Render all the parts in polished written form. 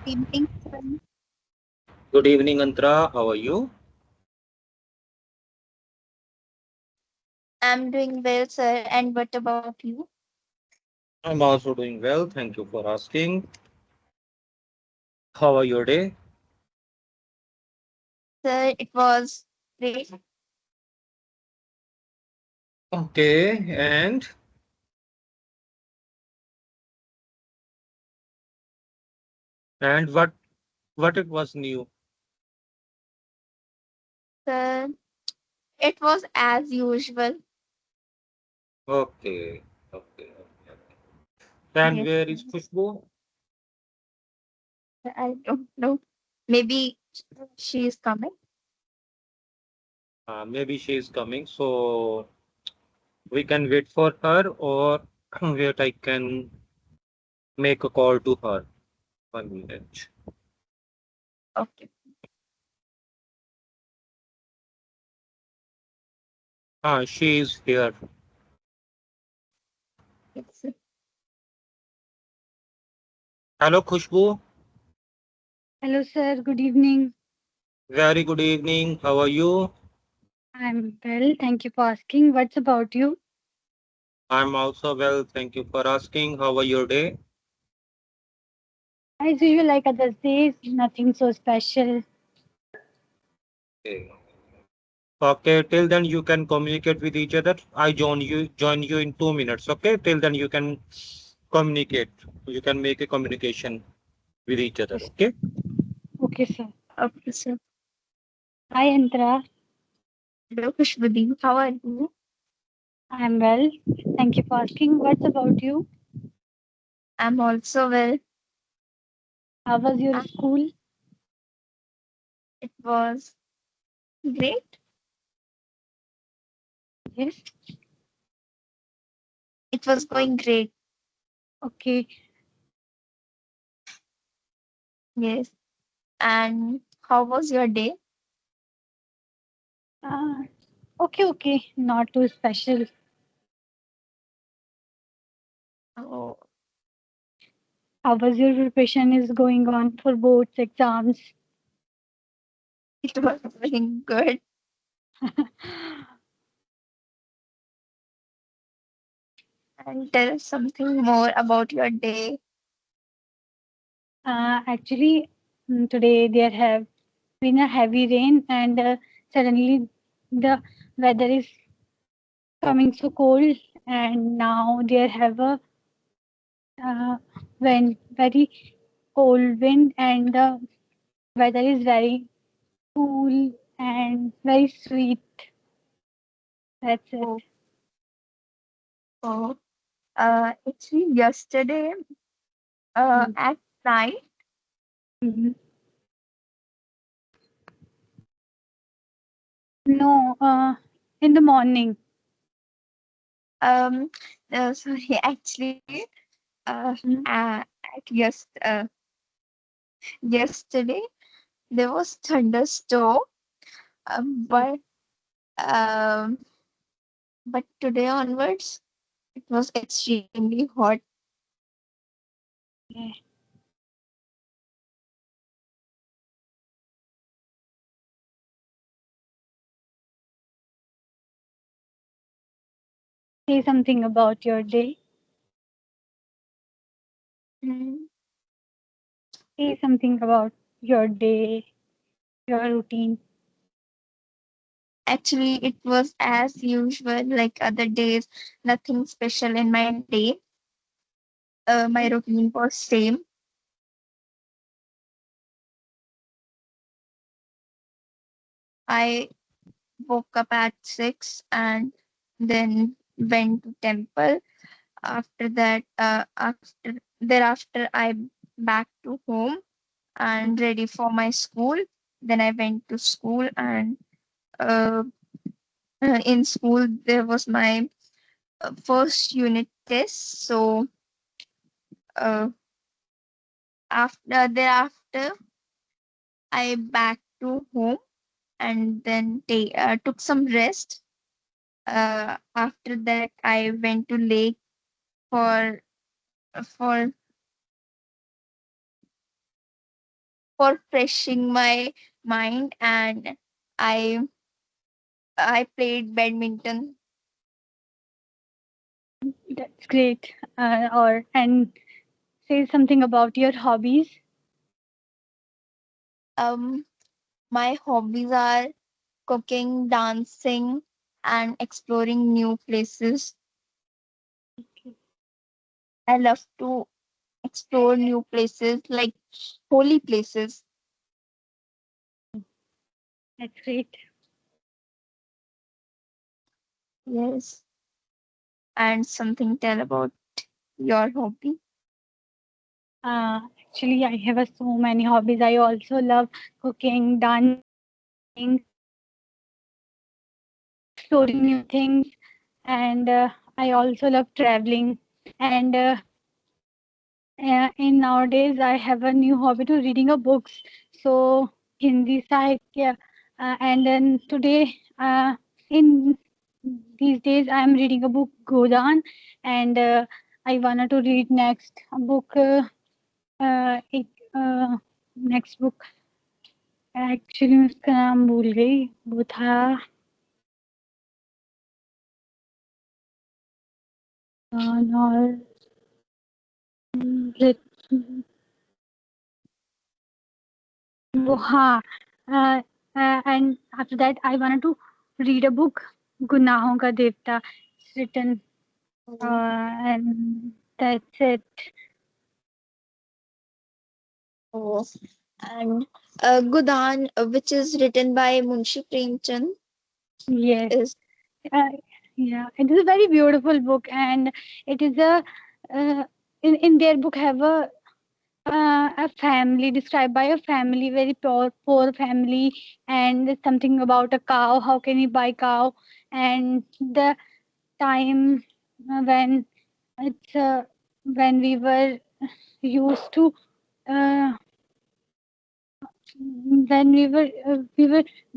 evening, sir. Good evening, Antra. How are you? I'm doing well, sir. And what about you? I'm also doing well. Thank you for asking. How are your day? Sir, it was great. Okay, and what it was new? Sir, it was as usual. Okay, okay. And Yes, where sir. is Khushbu? I don't know. Maybe she is coming. Maybe she is coming, so we can wait for her, or wait, I can make a call to her. 1 minute. Okay. She is here. Yes, sir. Hello, Khushbu. Hello, sir. Good evening. Very good evening. How are you? I'm well. Thank you for asking. What's about you? I'm also well. Thank you for asking. How are your day? As usual, like other days, nothing so special. Okay. Okay, till then you can communicate with each other. I join you in 2 minutes. Okay, till then you can communicate. You can make a communication with each other. Yes. Okay. Okay, sir. Okay, sir. Hi, Antara. Hello, Kushbudi. How are you? I'm well. Thank you for asking. What's about you? I'm also well. How was your And school? it was great. Yes. It was going great. Okay. Yes. And how was your day? Uh, okay. Not too special. Oh, How was your preparation is going on for boards, exams? it was going good. And tell us something more about your day. Actually, today there have been a heavy rain and suddenly the weather is coming so cold and now there have a uh, very cold wind and the weather is very cool and very sweet. That's it. Oh, oh. Actually, yesterday at night, Mm-hmm. No, in the morning. um, sorry, actually, Mm. yesterday there was thunderstorm, Oh, um, but today onwards it was extremely hot. yeah. Say something about your day. Mm. Say something about your day, your routine. Actually, it was as usual, like other days, nothing special in my day. My routine was same. I woke up at 6 and then went to temple. After that, after thereafter, I back to home and ready for my school. Then I went to school, and uh, in school there was my first unit test. So uh, after thereafter, I back to home and then took some rest. After that, I went to lake for for for freshing my mind, and I played badminton. That's great. And say something about your hobbies. My hobbies are cooking, dancing, and exploring new places. I love to explore new places, like holy places. That's great. Yes. And something tell about your hobby. Actually, I have so many hobbies. I also love cooking, dancing, exploring new things, and I also love traveling. And in nowadays, I have a new hobby to reading a books. So Hindi Sahitya, and then today, in these days, I am reading a book Godan, and I wanted to read next a book. एक next book actually मैं उसका नाम भूल गई वो था और वो हाँ and after that I wanted to read a book Gunahon ka Devta written and that's it Oh, and Godan, which is written by Munshi Premchand, yes is yeah it is a very beautiful book and it is a in their book have a family described by a family very poor family and something about a cow how can you buy cow and the time when it's when we were used to uh, when we were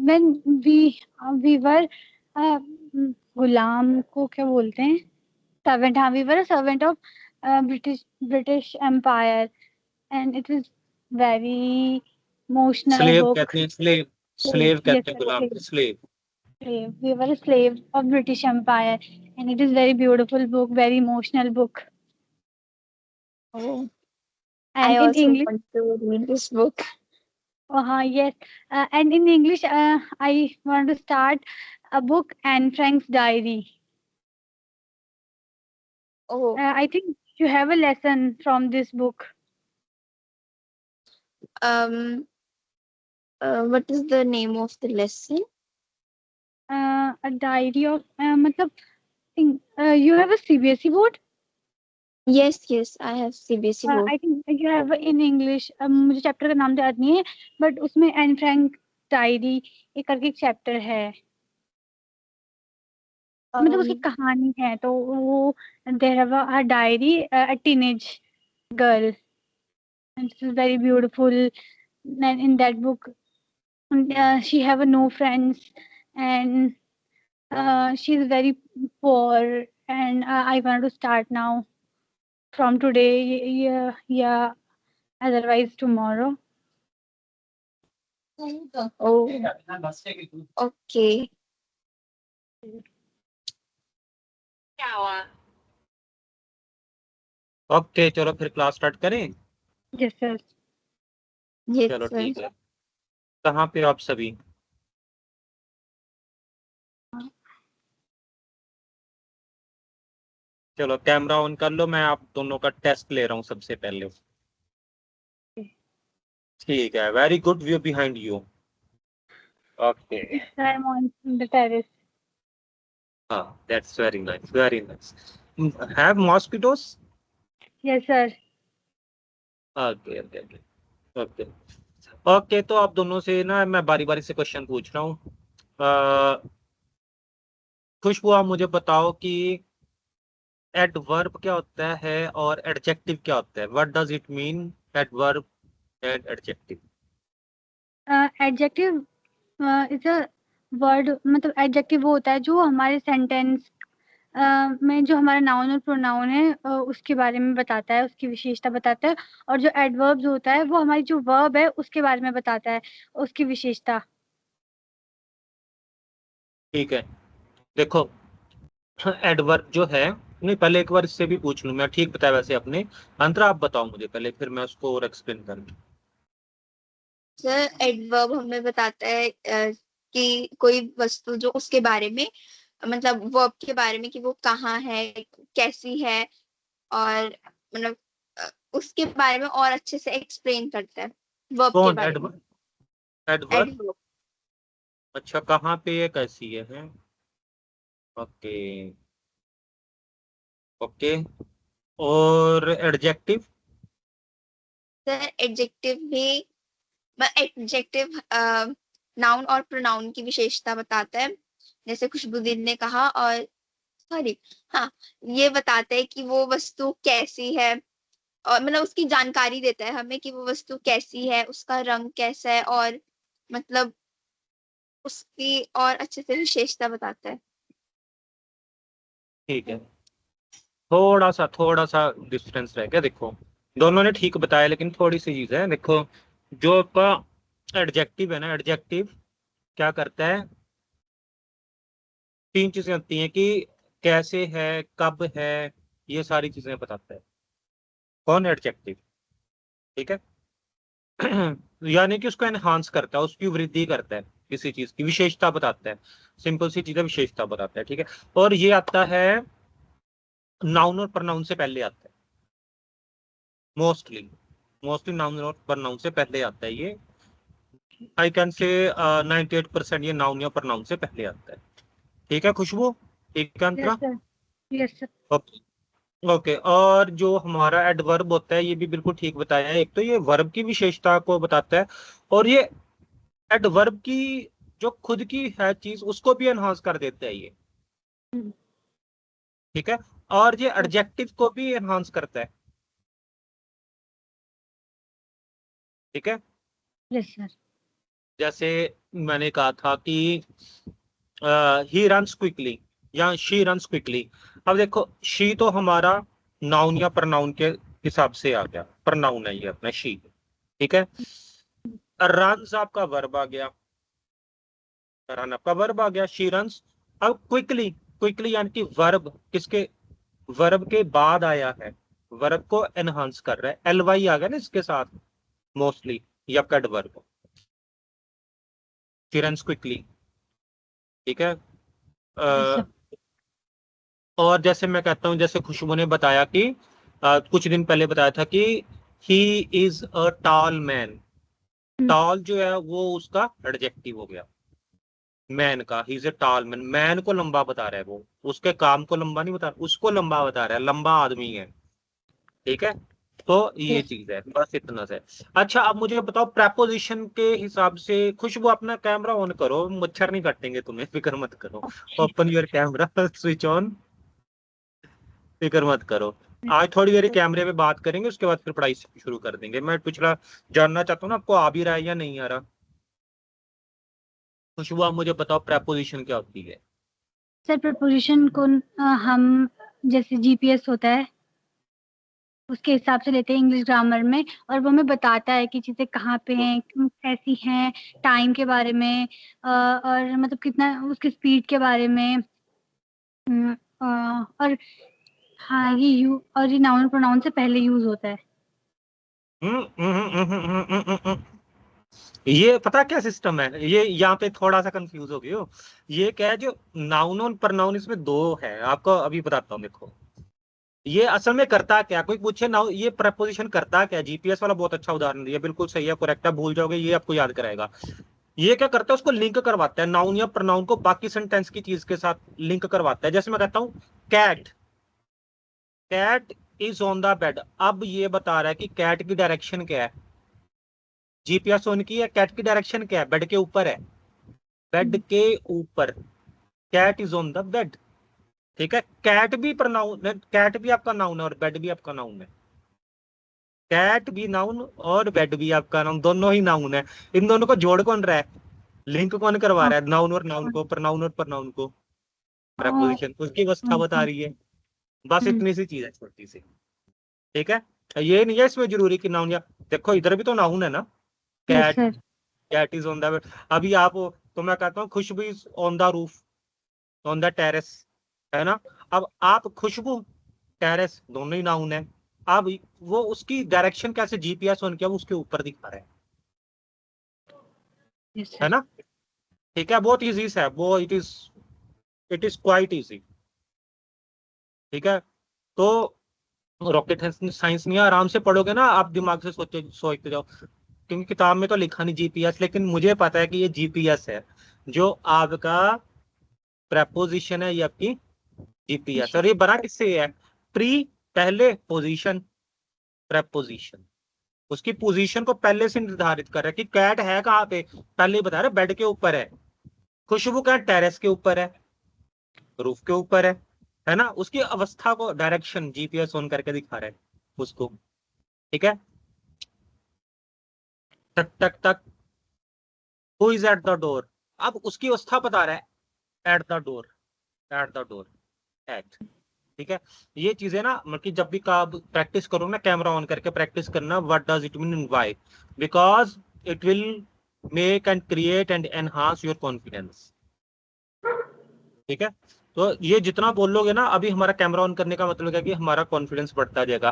when we were uh, गुलाम को क्या बोलते हैं servant हाँ we were a servant of British Empire and it was very emotional slave book. कहते हैं, slave slave Yes, कहते हैं sir, गुलाम को, slave. slave. We were a slave of British Empire, and it is very beautiful book, very emotional book. oh, I And in also English, want to read this book. yes, and in English, I want to start a book, Anne Frank's Diary. Oh, I think you have a lesson from this book. um, what is the name of the lesson? A diary of, मतलब, you have a CBSE board. Yes, I have CBSE board. I think you have in English मुझे chapter का नाम तो याद नहीं है but उसमें Anne Frank diary एक करके एक चैप्टर है मतलब उसकी कहानी है तो वो there have a diary a teenage girl and this is very beautiful and in that book she have no friends and she's very poor and I want to start now from today yeah otherwise tomorrow. Oh, okay. Okay, चलो फिर class start करें. Yes sir. Yes, चलो sir. ठीक है. कहाँ पे आप सभी? चलो कैमरा ऑन कर लो, मैं आप दोनों का टेस्ट ले रहा हूँ सबसे पहले. ठीक है, very good view behind you. Okay, I'm on the terrace. हाँ, that's very nice, very nice. Have mosquitoes? Yes sir. Okay okay okay okay. तो आप दोनों से ना मैं बारी बारी से क्वेश्चन पूछ रहा हूँ. खुशबू, आप मुझे बताओ कि एडवर्ब क्या होता है और एडजेक्टिव क्या होता है. What does it mean, adverb and adjective? Adjective is a word मतलब adjective वो होता है जो हमारे sentence में जो हमारा नाउन और प्रोनाउन है उसके बारे में बताता है, उसकी विशेषता बताता है, और जो एडवर्ब्स होता है वो हमारी जो वर्ब है उसके बारे में बताता है, उसकी विशेषता। ठीक है, देखो एडवर्ब जो है, नहीं पहले एक बार इससे भी पूछ लूं मैं, ठीक बताया वैसे अपने। अंतरा आप बताओ मुझे पहले, फिर मैं उसको और एक्सप्लेन करूँ। सर एडवर्ब हमें बताता है कि कोई वस्तु जो उसके बारे में, मतलब वर्ब के बारे में कि वो कहाँ है, कैसी है, और मतलब उसके बारे में और अच्छे से एक्सप्लेन करता है वर्ब के कौन बारे में। एडवर्ब? Adverb, adverb. अच्छा कहाँ पे है, कैसी है? Okay, okay. और एडजेक्टिव? सर एडजेक्टिव भी, एडजेक्टिव नाउन और प्रोनाउन की विशेषता बताता है, जैसे खुशबुदीन ने कहा, और सॉरी, हाँ, ये बताता है कि वो वस्तु कैसी है, और मतलब उसकी जानकारी देता है हमें कि वो वस्तु कैसी है, उसका रंग कैसा है, और मतलब उसकी और अच्छे से विशेषता बताता है। ठीक है, थोड़ा सा डिफरेंस रह गया, देखो दोनों ने ठीक बताया लेकिन थोड़ी सी चीज है, देखो जो आपका एडजेक्टिव है ना, एडजेक्टिव क्या करता है, तीन चीजें होती हैं कि कैसे है, कब है, ये सारी चीजें बताता है कौन, एडजेक्टिव। ठीक है। यानी कि उसको एनहांस करता है, उसकी वृद्धि करता है, किसी चीज की विशेषता बताता है, सिंपल सी चीजें विशेषता बताता है। ठीक है, और ये आता है नाउन और प्रनाउन से पहले आता है, मोस्टली मोस्टली नाउन और प्रनाउन से पहले आता है ये, आई कैन से 98% ये नाउन या प्रनाउन से पहले आता है। ठीक है खुशबू, ठीक है yes Antara? Sir, yes sir. Okay, okay. और जो हमारा एडवर्ब होता है, ये भी बिल्कुल ठीक बताया है, एक तो ये वर्ब की विशेषता को बताता है, और ये एडवर्ब की जो खुद की है चीज उसको भी एनहांस कर देता है ये। ठीक है, और ये एडजेक्टिव को भी एनहांस करता है। ठीक है, यस सर। जैसे मैंने कहा था कि ही रन्स क्विकली या शी रन्स क्विकली। अब देखो शी तो हमारा नाउन या प्रनाउन के हिसाब से आ गया, प्रनाउन है ये अपना शी। ठीक है, रन्स आपका वर्ब आ गया, रन आपका वर्ब आ गया, शी रन्स। अब क्विकली, क्विकली यानी कि वर्ब किसके, वर्ब के बाद आया है, वर्ब को एनहांस कर रहा है, एल वाई आ गया ना इसके साथ, मोस्टली ये आपका एडवर्ब, शी रन्स क्विकली। ठीक है, यस सर। और जैसे मैं कहता हूँ, जैसे खुशबू ने बताया कि कुछ दिन पहले बताया था कि he is a tall man, tall जो है वो उसका एडजेक्टिव हो गया, मैन का, he is a tall man, man को लंबा बता रहा है वो, उसके काम को लंबा नहीं बता रहा, उसको लंबा बता रहा है, लंबा आदमी है। ठीक है, तो ये यस। चीज है, बस इतना से। अच्छा अब मुझे बताओ प्रेपोजिशन के हिसाब से, खुशबू अपना कैमरा ऑन करो, मच्छर नहीं काटेंगे तुम्हें, फिक्र मत करो, open your camera, switch on, फिक्र मत करो। आज थोड़ी देर कैमरे में बात करेंगे, उसके बाद फिर पढ़ाई शुरू कर देंगे। मैं पिछला जानना चाहता हूँ ना, आपको आ भी रहा है या नहीं आ रहा। खुशबू आप मुझे बताओ प्रेपोजिशन क्या होती है? सर प्रपोजिशन को हम जैसे जीपीएस होता है उसके हिसाब से लेते हैं इंग्लिश ग्रामर में, और वो हमें बताता है कि चीजें कहाँ पे हैं, कैसी हैं, टाइम के बारे में, और मतलब कितना उसकी स्पीड के बारे में। और हाँ ये नाउन प्रोनाउन से पहले यूज होता है। ये पता क्या सिस्टम है, ये यहाँ पे थोड़ा सा कंफ्यूज हो गए हो। ये क्या है, जो नाउन और प्रनाउन इसमें दो है, आपको अभी बताता हूँ। देखो ये असल में करता क्या, कोई पूछे ना, ये प्रपोजिशन करता क्या, जीपीएस वाला बहुत अच्छा उदाहरण दिया, बिल्कुल सही है, करेक्ट है, भूल जाओगे ये आपको याद कराएगा। ये क्या करता है, उसको लिंक करवाता है, नाउन या प्रनाउन को बाकी सेंटेंस की चीज के साथ लिंक करवाता है। जैसे मैं कहता हूँ cat, cat is on the bed, अब ये बता रहा है कि कैट की डायरेक्शन क्या है, जीपीएस ऑन की है, कैट की डायरेक्शन क्या है, बेड के ऊपर है, बेड के ऊपर, cat is on the bed. ठीक है, कैट भी प्रनाउन है, कैट भी आपका नाउन है और बेड भी आपका नाउन है, कैट भी नाउन और बेड भी आपका नाउन, दोनों ही नाउन है। इन दोनों को जोड़ कौन रहा है, लिंक कौन करवा हाँ, रहा है, नाउन और नाउन को, प्रनाउन और प्रनाउन को? प्रेपोजिशन, उसकी अवस्था बता रही है। बस इतनी सी चीज है छोटी सी, ठीक है। ये नहीं है इसमें जरूरी कि नाउन, या देखो इधर भी तो नाउन है ना, Yes, cat, sir. Cat is on the, अभी आप, तो मैं कहता हूँ Khushboo is on the roof, on the terrace, है ना। अब आप, खुशबू, टेरेस, दोनों ही नाउन है। अब वो उसकी डायरेक्शन कैसे जीपीएस ऑन किया, वो उसके ऊपर दिखा रहा है Yes, है sir. ना। ठीक है, बहुत इजी है वो, इट इज क्वाइट इजी, ठीक है। तो रॉकेट साइंस नहीं है, आराम से पढ़ोगे ना आप, दिमाग से सोचते जाओ, क्योंकि किताब में तो लिखा नहीं जीपीएस, लेकिन मुझे पता है कि ये जीपीएस है, जो आपका प्रेपोजिशन है, ये आपकी जीपीएस। और ये बना किससे है, प्री, पहले, पोजीशन, प्रेपोजिशन, उसकी पोजीशन को पहले से निर्धारित कर रहा है कि कैट है कहाँ पे, पहले ही बता रहा है बेड के ऊपर है, खुशबू का टेरेस के ऊपर है, रूफ के ऊपर है ना। उसकी अवस्था को, डायरेक्शन जीपीएस ऑन करके दिखा रहा है उसको, ठीक है। टक टक टक, who is at the door, अब उसकी अवस्था बता रहा है, at the door, at the door, at, ठीक है। ये चीजें ना, मतलब कि जब भी का प्रैक्टिस करो ना, कैमरा ऑन करके प्रैक्टिस करना, what does it mean, why, because it will make and create and enhance your confidence, ठीक है। तो ये जितना बोलोगे ना, अभी हमारा कैमरा ऑन करने का मतलब है कि हमारा कॉन्फिडेंस बढ़ता जाएगा।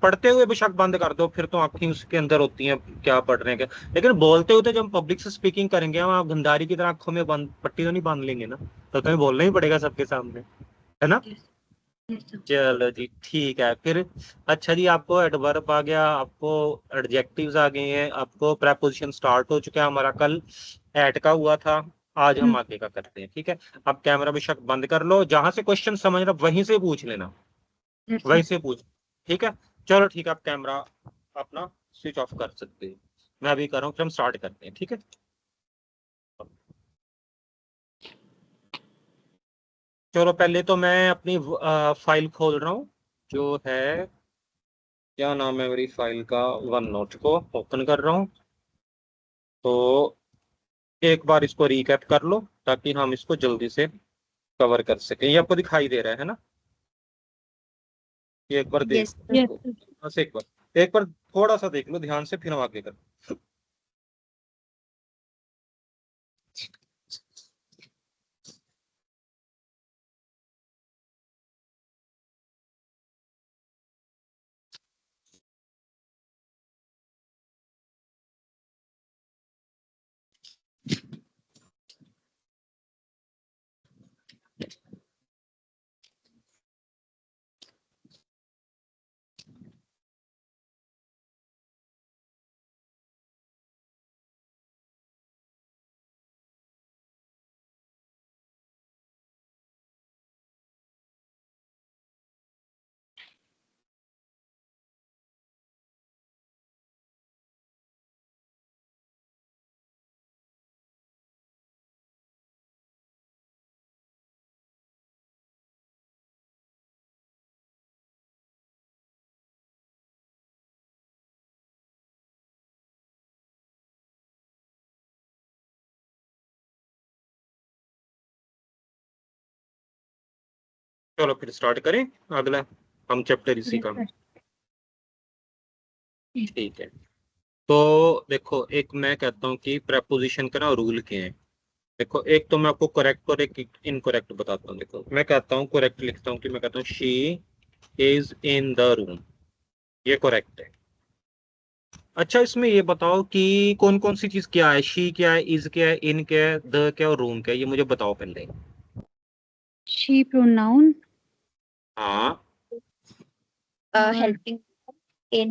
पढ़ते हुए बेशक बंद कर दो, फिर तो आंखें उसके अंदर होती हैं क्या पढ़ रहे हैं क्या, लेकिन बोलते हुए तो जब हम पब्लिक से स्पीकिंग करेंगे, हम गंधारी की तरह आंखों में बंद पट्टी तो नहीं बांध लेंगे ना, तो तुम्हें बोलना ही पड़ेगा सबके सामने, है ना। Yes, sir. चलो जी, ठीक है फिर। अच्छा जी, आपको एडवर्ब आ गया, आपको एडजेक्टिव्स आ गए हैं, आपको प्रेपोजिशन स्टार्ट हो चुका है हमारा, कल एट का हुआ था, आज हम आगे का करते हैं, ठीक है। अब कैमरा बेशक बंद कर लो, जहां से क्वेश्चन समझना वहीं से पूछ लेना, Yes, वहीं sir. से पूछ, ठीक है। चलो ठीक है, आप कैमरा अपना स्विच ऑफ कर सकते हैं, मैं अभी कर रहा हूँ, फिर हम स्टार्ट करते हैं, ठीक है। चलो पहले तो मैं अपनी फाइल खोल रहा हूँ, जो है, क्या नाम है मेरी फाइल का, वन नोट को ओपन कर रहा हूँ। तो एक बार इसको रिकैप कर लो, ताकि हम इसको जल्दी से कवर कर सकें। ये आपको दिखाई दे रहा है ना, ये एक बार देख Yes, लो sir. Yes, इसको, sir. बस एक बार थोड़ा सा देख लो ध्यान से, फिर हम आगे कर। चलो फिर स्टार्ट करें अगला, हम चैप्टर इसी Yes, का, sir. ठीक है। तो देखो, एक मैं कहता हूँ कि प्रेपोजिशन का ना रूल क्या है। देखो, एक तो मैं आपको करेक्ट और एक इनकरेक्ट बताता हूँ। देखो, मैं कहता हूँ करेक्ट, लिखता हूँ कि मैं कहता हूँ she is in the room, ये करेक्ट है। अच्छा, इसमें ये बताओ कि कौन कौन सी चीज क्या है, शी क्या है, इज क्या है, इन क्या है, द क्या है और रूम क्या है, ये मुझे बताओ पहले। She pronoun. हाँ। Helping in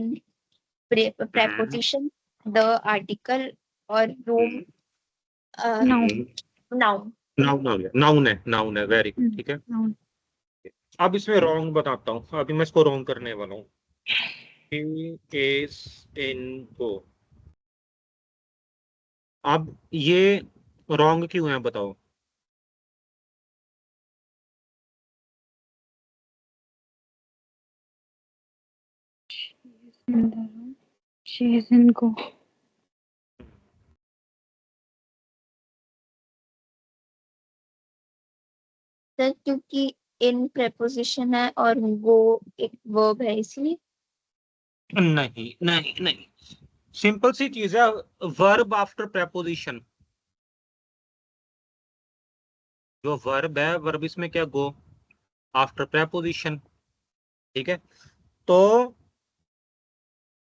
preposition, the article, or room, Noun. noun. Noun आ गया, नाउन है, वेरी गुड, ठीक है। Noun. अब इसमें रॉन्ग बताता हूँ, अभी मैं इसको रॉन्ग करने वाला हूँ। इज इन गो, अब ये रॉन्ग क्यों है बताओ। In the room. She is in go. Sir क्योंकि इन preposition है और वो एक verb है इसलिए। नहीं नहीं नहीं, सिंपल सी चीज है, वर्ब आफ्टर प्रेपोजिशन। जो वर्ब है, वर्ब इसमें क्या, गो आफ्टर प्रेपोजिशन। ठीक है, तो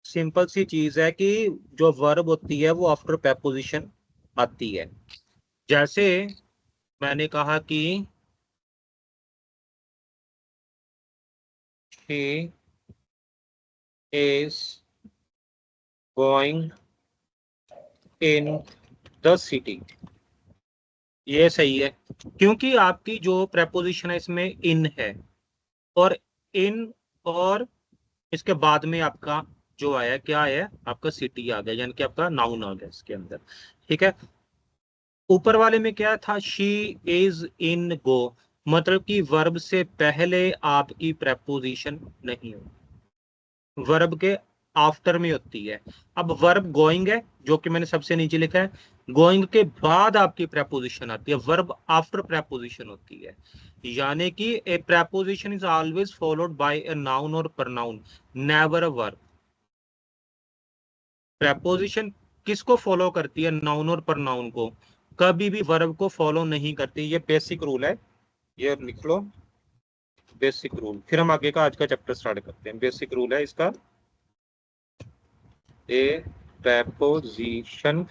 सिंपल सी चीज है कि जो वर्ब होती है वो आफ्टर प्रेपोजिशन आती है। जैसे मैंने कहा कि she is going in the city, ये सही है क्योंकि आपकी जो प्रेपोजिशन है इसमें इन है, और इन और इसके बाद में आपका जो आया क्या है, आपका सिटी आ गया, यानी कि आपका नाउन आ गया इसके अंदर। ठीक है, ऊपर वाले में क्या था, शी इज इन गो, मतलब कि वर्ब से पहले आपकी प्रेपोजिशन नहीं हो, वर्ब के आफ्टर में होती है। अब वर्ब गोइंग है जो कि मैंने सबसे नीचे लिखा है, गोइंग के बाद आपकी प्रेपोजिशन आती है, वर्ब आफ्टर प्रेपोजिशन होती है। यानी कि a preposition is always followed by a noun और pronoun, never a verb. Preposition किसको फॉलो करती है, नाउन और प्रनाउन को, कभी भी वर्ब को फॉलो नहीं करती। ये बेसिक रूल है, ये लिख लो, बेसिक रूल। फिर हम आगे का आज का चैप्टर स्टार्ट करते हैं। बेसिक रूल है इसका, ए प्रेपोजिशन,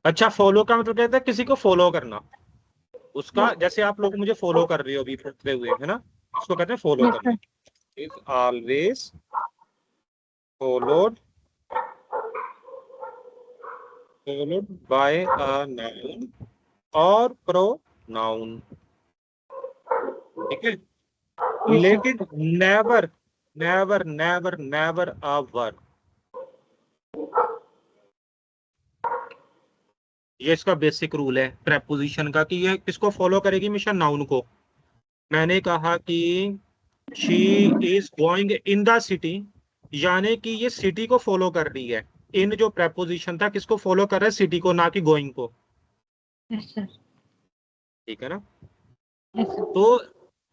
अच्छा फॉलो का मतलब कहता है किसी को फॉलो करना, उसका, जैसे आप लोग मुझे फॉलो कर रहे हो अभी पढ़ते हुए, है ना, इसको कहते हैं फॉलो Yes, करना। sir. Is always followed bye a noun और प्रोनाउन। ठीक है, Yes, sir. लेकिन never never never never a verb, ये इसका बेसिक रूल है प्रेपोजिशन का, कि ये किसको फॉलो करेगी, हमेशा नाउन को। मैंने कहा कि she is going in the city, यानी कि ये सिटी को फॉलो कर रही है। इन जो प्रेपोजिशन था किसको फॉलो कर रहा है, सिटी को, ना कि गोइंग को। Yes, sir. ठीक है ना, Yes, sir. तो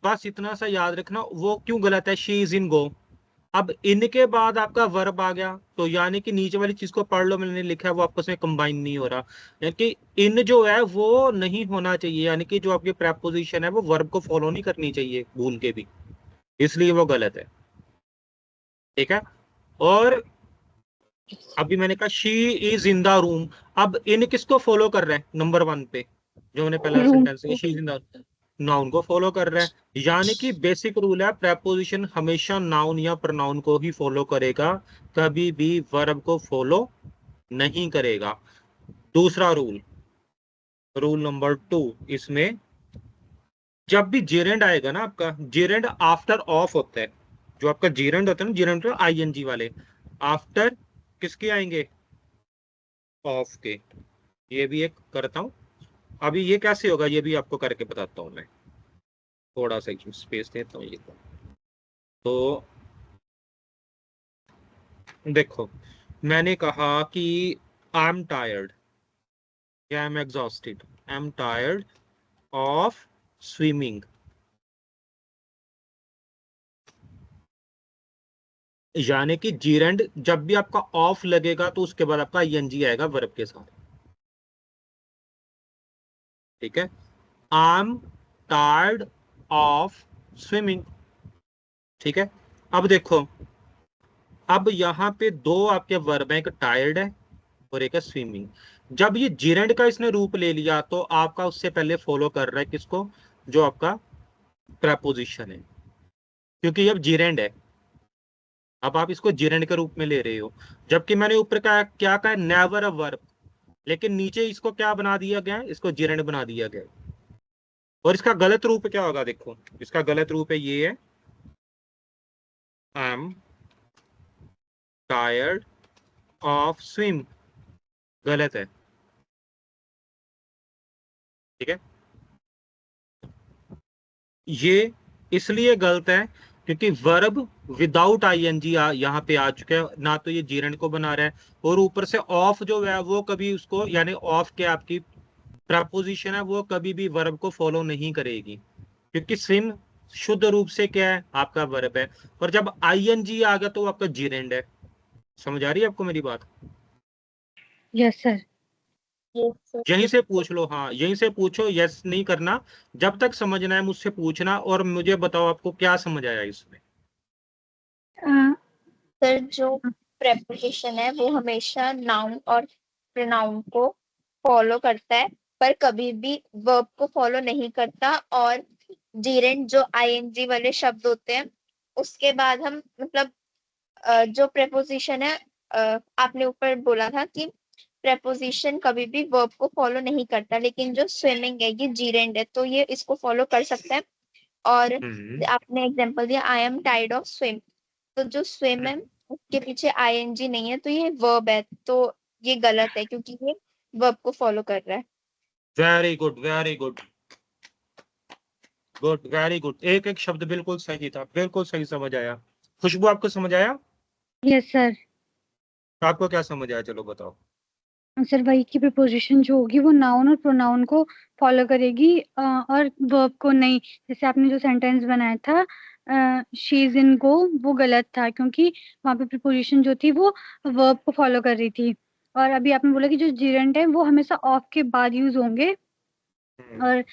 बस इतना सा याद रखना, वो क्यों गलत है, शी इज इन गो। अब इनके बाद आपका वर्ब आ गया, तो यानी कि नीचे वाली चीज को पढ़ लो, मैंने लिखा है वो आपस में कंबाइन नहीं हो रहा, यानी कि इन जो है वो नहीं होना चाहिए, यानी कि जो आपकी प्रेपोजिशन है वो वर्ब को फॉलो नहीं करनी चाहिए भूल के भी, इसलिए वो गलत है। ठीक है, और अभी मैंने कहा she is in the room, अब इन किसको फॉलो कर रहे हैं, नंबर 1 पे जो मैंने पहला Room. सेंटेंस है, she is in the, noun को फॉलो कर रहा है। यानी कि बेसिक रूल है, प्रेपोजिशन हमेशा नाउन या प्रोनाउन को ही फॉलो करेगा, कभी भी वर्ब को फॉलो नहीं करेगा। दूसरा रूल, रूल नंबर 2, इसमें जब भी जेरेंड आएगा ना, आपका जेरेंड आफ्टर ऑफ होता है, जो आपका जेरेंड होता है ना, जेरेंड आईएनजी वाले, आफ्टर किसके आएंगे, ऑफ के। ये भी एक करता हूं, अभी ये कैसे होगा ये भी आपको करके बताता हूं मैं, थोड़ा सा स्पेस देता हूँ ये तो देखो, मैंने कहा कि आई एम टायर्ड या I am exhausted, I am tired of swimming, यानी कि जीरेंड जब भी आपका ऑफ लगेगा तो उसके बाद आपका आईएनजी आएगा वर्ब के साथ। ठीक है, I am tired of swimming. ठीक है, अब देखो, अब यहाँ पे दो आपके वर्ब है, एक टायर्ड है और एक है स्विमिंग। जब ये जीरेंड का इसने रूप ले लिया तो आपका उससे पहले फॉलो कर रहा है किसको, जो आपका प्रेपोजिशन है, क्योंकि अब जीरेंड है, अब आप इसको जीरेंड के रूप में ले रहे हो। जबकि मैंने ऊपर का क्या कहा, नेवर अ वर्ब, लेकिन नीचे इसको क्या बना दिया गया है, इसको जीरेंड बना दिया गया है। और इसका गलत रूप क्या होगा, देखो इसका गलत रूप है, ये है I am tired of swim, गलत है। ठीक है, ये इसलिए गलत है क्योंकि वर्ब विदाउट आईएनजी यहाँ पे आ चुका है, ना तो ये जीरेंड को बना रहा है, और ऊपर से ऑफ जो है वो कभी उसको, यानी ऑफ के आपकी प्रपोजिशन है वो कभी भी वर्ब को फॉलो नहीं करेगी, क्योंकि स्विम शुद्ध रूप से क्या है, आपका वर्ब है, और जब आईएनजी आ गया तो वो आपका जीरेंड है। समझ आ रही है आपको मेरी बात? Yes sir. यहीं से पूछ लो, हाँ यहीं से पूछो, यस नहीं करना, जब तक समझना है मुझसे पूछना, और मुझे बताओ आपको क्या समझ आया इसमें। सर जो प्रेपोजिशन है वो हमेशा नाउन और प्रोनाउन को फॉलो करता है, पर कभी भी वर्ब को फॉलो नहीं करता। और जीरेंड जो आईएनजी वाले शब्द होते हैं उसके बाद हम मतलब जो प्रेपोजिशन है, आपने ऊपर बोला था कि प्रेपोजिशन कभी भी वर्ब को फॉलो नहीं करता, लेकिन जो स्विमिंग है ये जीरेंड है तो ये इसको फॉलो कर सकता है। और आपने एग्जांपल दिया I am tired of swim, तो जो स्विम है उसके पीछे आईएनजी नहीं है तो ये वर्ब है, तो ये गलत है क्योंकि ये वर्ब को फॉलो कर रहा है। Very good, very good, good, very good, एक एक शब्द बिल्कुल सही था, बिल्कुल सही समझ आया। खुशबू आपको समझ आया? Yes sir. आपको क्या समझ आया, चलो बताओ। सर वही की प्रीपोजिशन जो होगी वो नाउन और प्रोनाउन को फॉलो करेगी और वर्ब को नहीं। जैसे आपने जो सेंटेंस बनाया था शी इज इन गो, वो गलत था क्योंकि वहाँ पे प्रीपोजिशन जो थी वो वर्ब को फॉलो कर रही थी। और अभी आपने बोला कि जो जीरेंट है वो हमेशा ऑफ के बाद यूज होंगे। और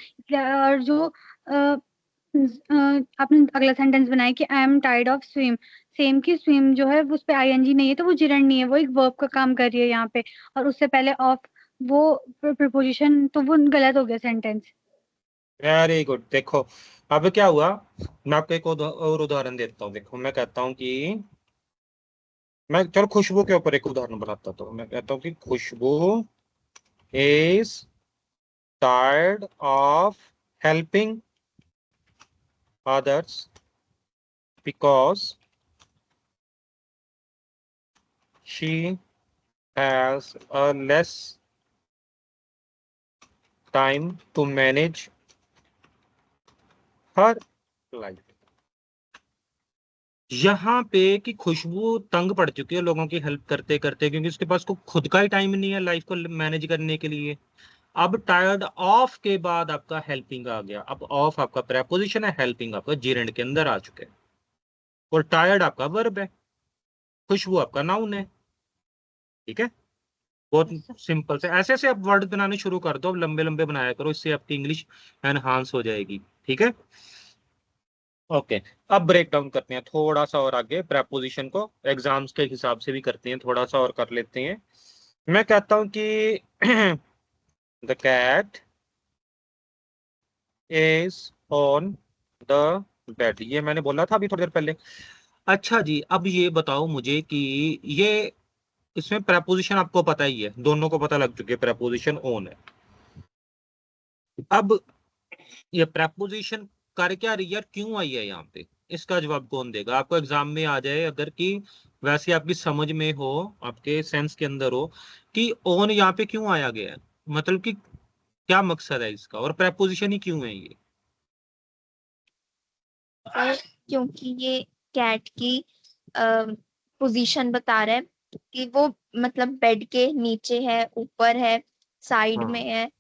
जो आपने अगला सेंटेंस बनाया कि I am tired of swim, same की स्विम जो है उस पे आईएनजी नहीं है तो वो जिरंड नहीं है, वो एक वर्ब का काम कर रही है यहाँ पे। और उससे पहले ऑफ वो प्रीपोजिशन, तो वो गलत हो गया सेंटेंस। Very good. देखो अब क्या हुआ, मैं आपको एक और उदाहरण देता हूँ। देखो मैं कहता हूँ कि मैं, चलो खुशबू के ऊपर एक उदाहरण बनाता, तो मैं कहता हूँ कि Khushboo is tired of helping others because she has a less time to manage her life। यहाँ पे कि खुशबू तंग पड़ चुकी है लोगों की हेल्प करते करते, क्योंकि उसके पास को खुद का ही टाइम नहीं है लाइफ को मैनेज करने के लिए। अब टायर्ड ऑफ के बाद आपका हेल्पिंग आ गया, अब ऑफ आपका प्रेपोजिशन है, हेल्पिंग आपका जीरेंड के अंदर आ चुके हैं, और टायर्ड आपका वर्ब है, खुशबू आपका नाउन है। ठीक है, बहुत सिंपल से ऐसे से आप वर्ड बनाने शुरू कर दो, अब लंबे लंबे बनाया करो, इससे आपकी इंग्लिश एनहांस हो जाएगी। ठीक है, ओके। अब ब्रेक डाउन करते हैं थोड़ा सा और आगे, प्रेपोजिशन को एग्जाम्स के हिसाब से भी करते हैं, थोड़ा सा और कर लेते हैं। मैं कहता हूं कि the cat is on the bed, ये मैंने बोला था अभी थोड़ी देर पहले। अच्छा जी, अब ये बताओ मुझे कि ये, इसमें प्रेपोजिशन आपको पता ही है, दोनों को पता लग चुके प्रेपोजिशन ऑन है। अब ये प्रेपोजिशन कर क्या रही है, क्यों आई है यहाँ पे, इसका जवाब कौन देगा? आपको एग्जाम में आ जाए अगर कि वैसे आपकी समझ में हो, आपके सेंस के अंदर हो कि ऑन यहाँ पे क्यों आया गया है, मतलब कि क्या मकसद है इसका, और प्रेपोजिशन ही क्यों है ये? और क्योंकि ये कैट की पोजीशन बता रहा है कि वो मतलब बेड के नीचे है, ऊपर है, साइड में हाँ है,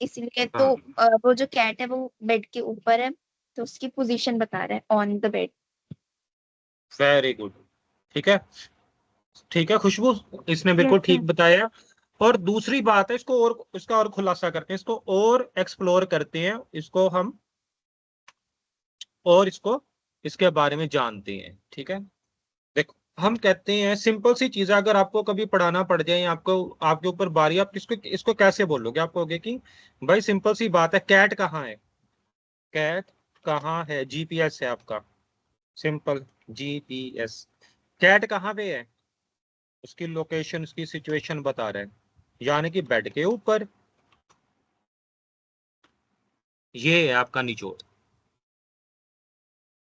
इसलिए तो हाँ, वो जो कैट है वो बेड के ऊपर है, तो उसकी पोजीशन बता रहा है on the bed. Very good. ठीक है, ठीक है खुशबू, इसने यस बिल्कुल सर। ठीक बताया। और दूसरी बात है, इसको और इसका और खुलासा करते हैं, इसको और एक्सप्लोर करते हैं, इसको हम और इसको इसके बारे में जानते हैं। ठीक है, देखो हम कहते हैं सिंपल सी चीज है, अगर आपको कभी पढ़ाना पड़ जाए या आपको आपके ऊपर बारी, आप किसको इसको कैसे बोलोगे? आप कहोगे कि भाई सिंपल सी बात है, कैट कहाँ है, कैट कहाँ है, जीपीएस है आपका, सिंपल जीपीएस, कैट कहाँ पे है, उसकी लोकेशन उसकी सिचुएशन बता रहा है, यानी कि बेड के ऊपर। ये है आपका निचोड़।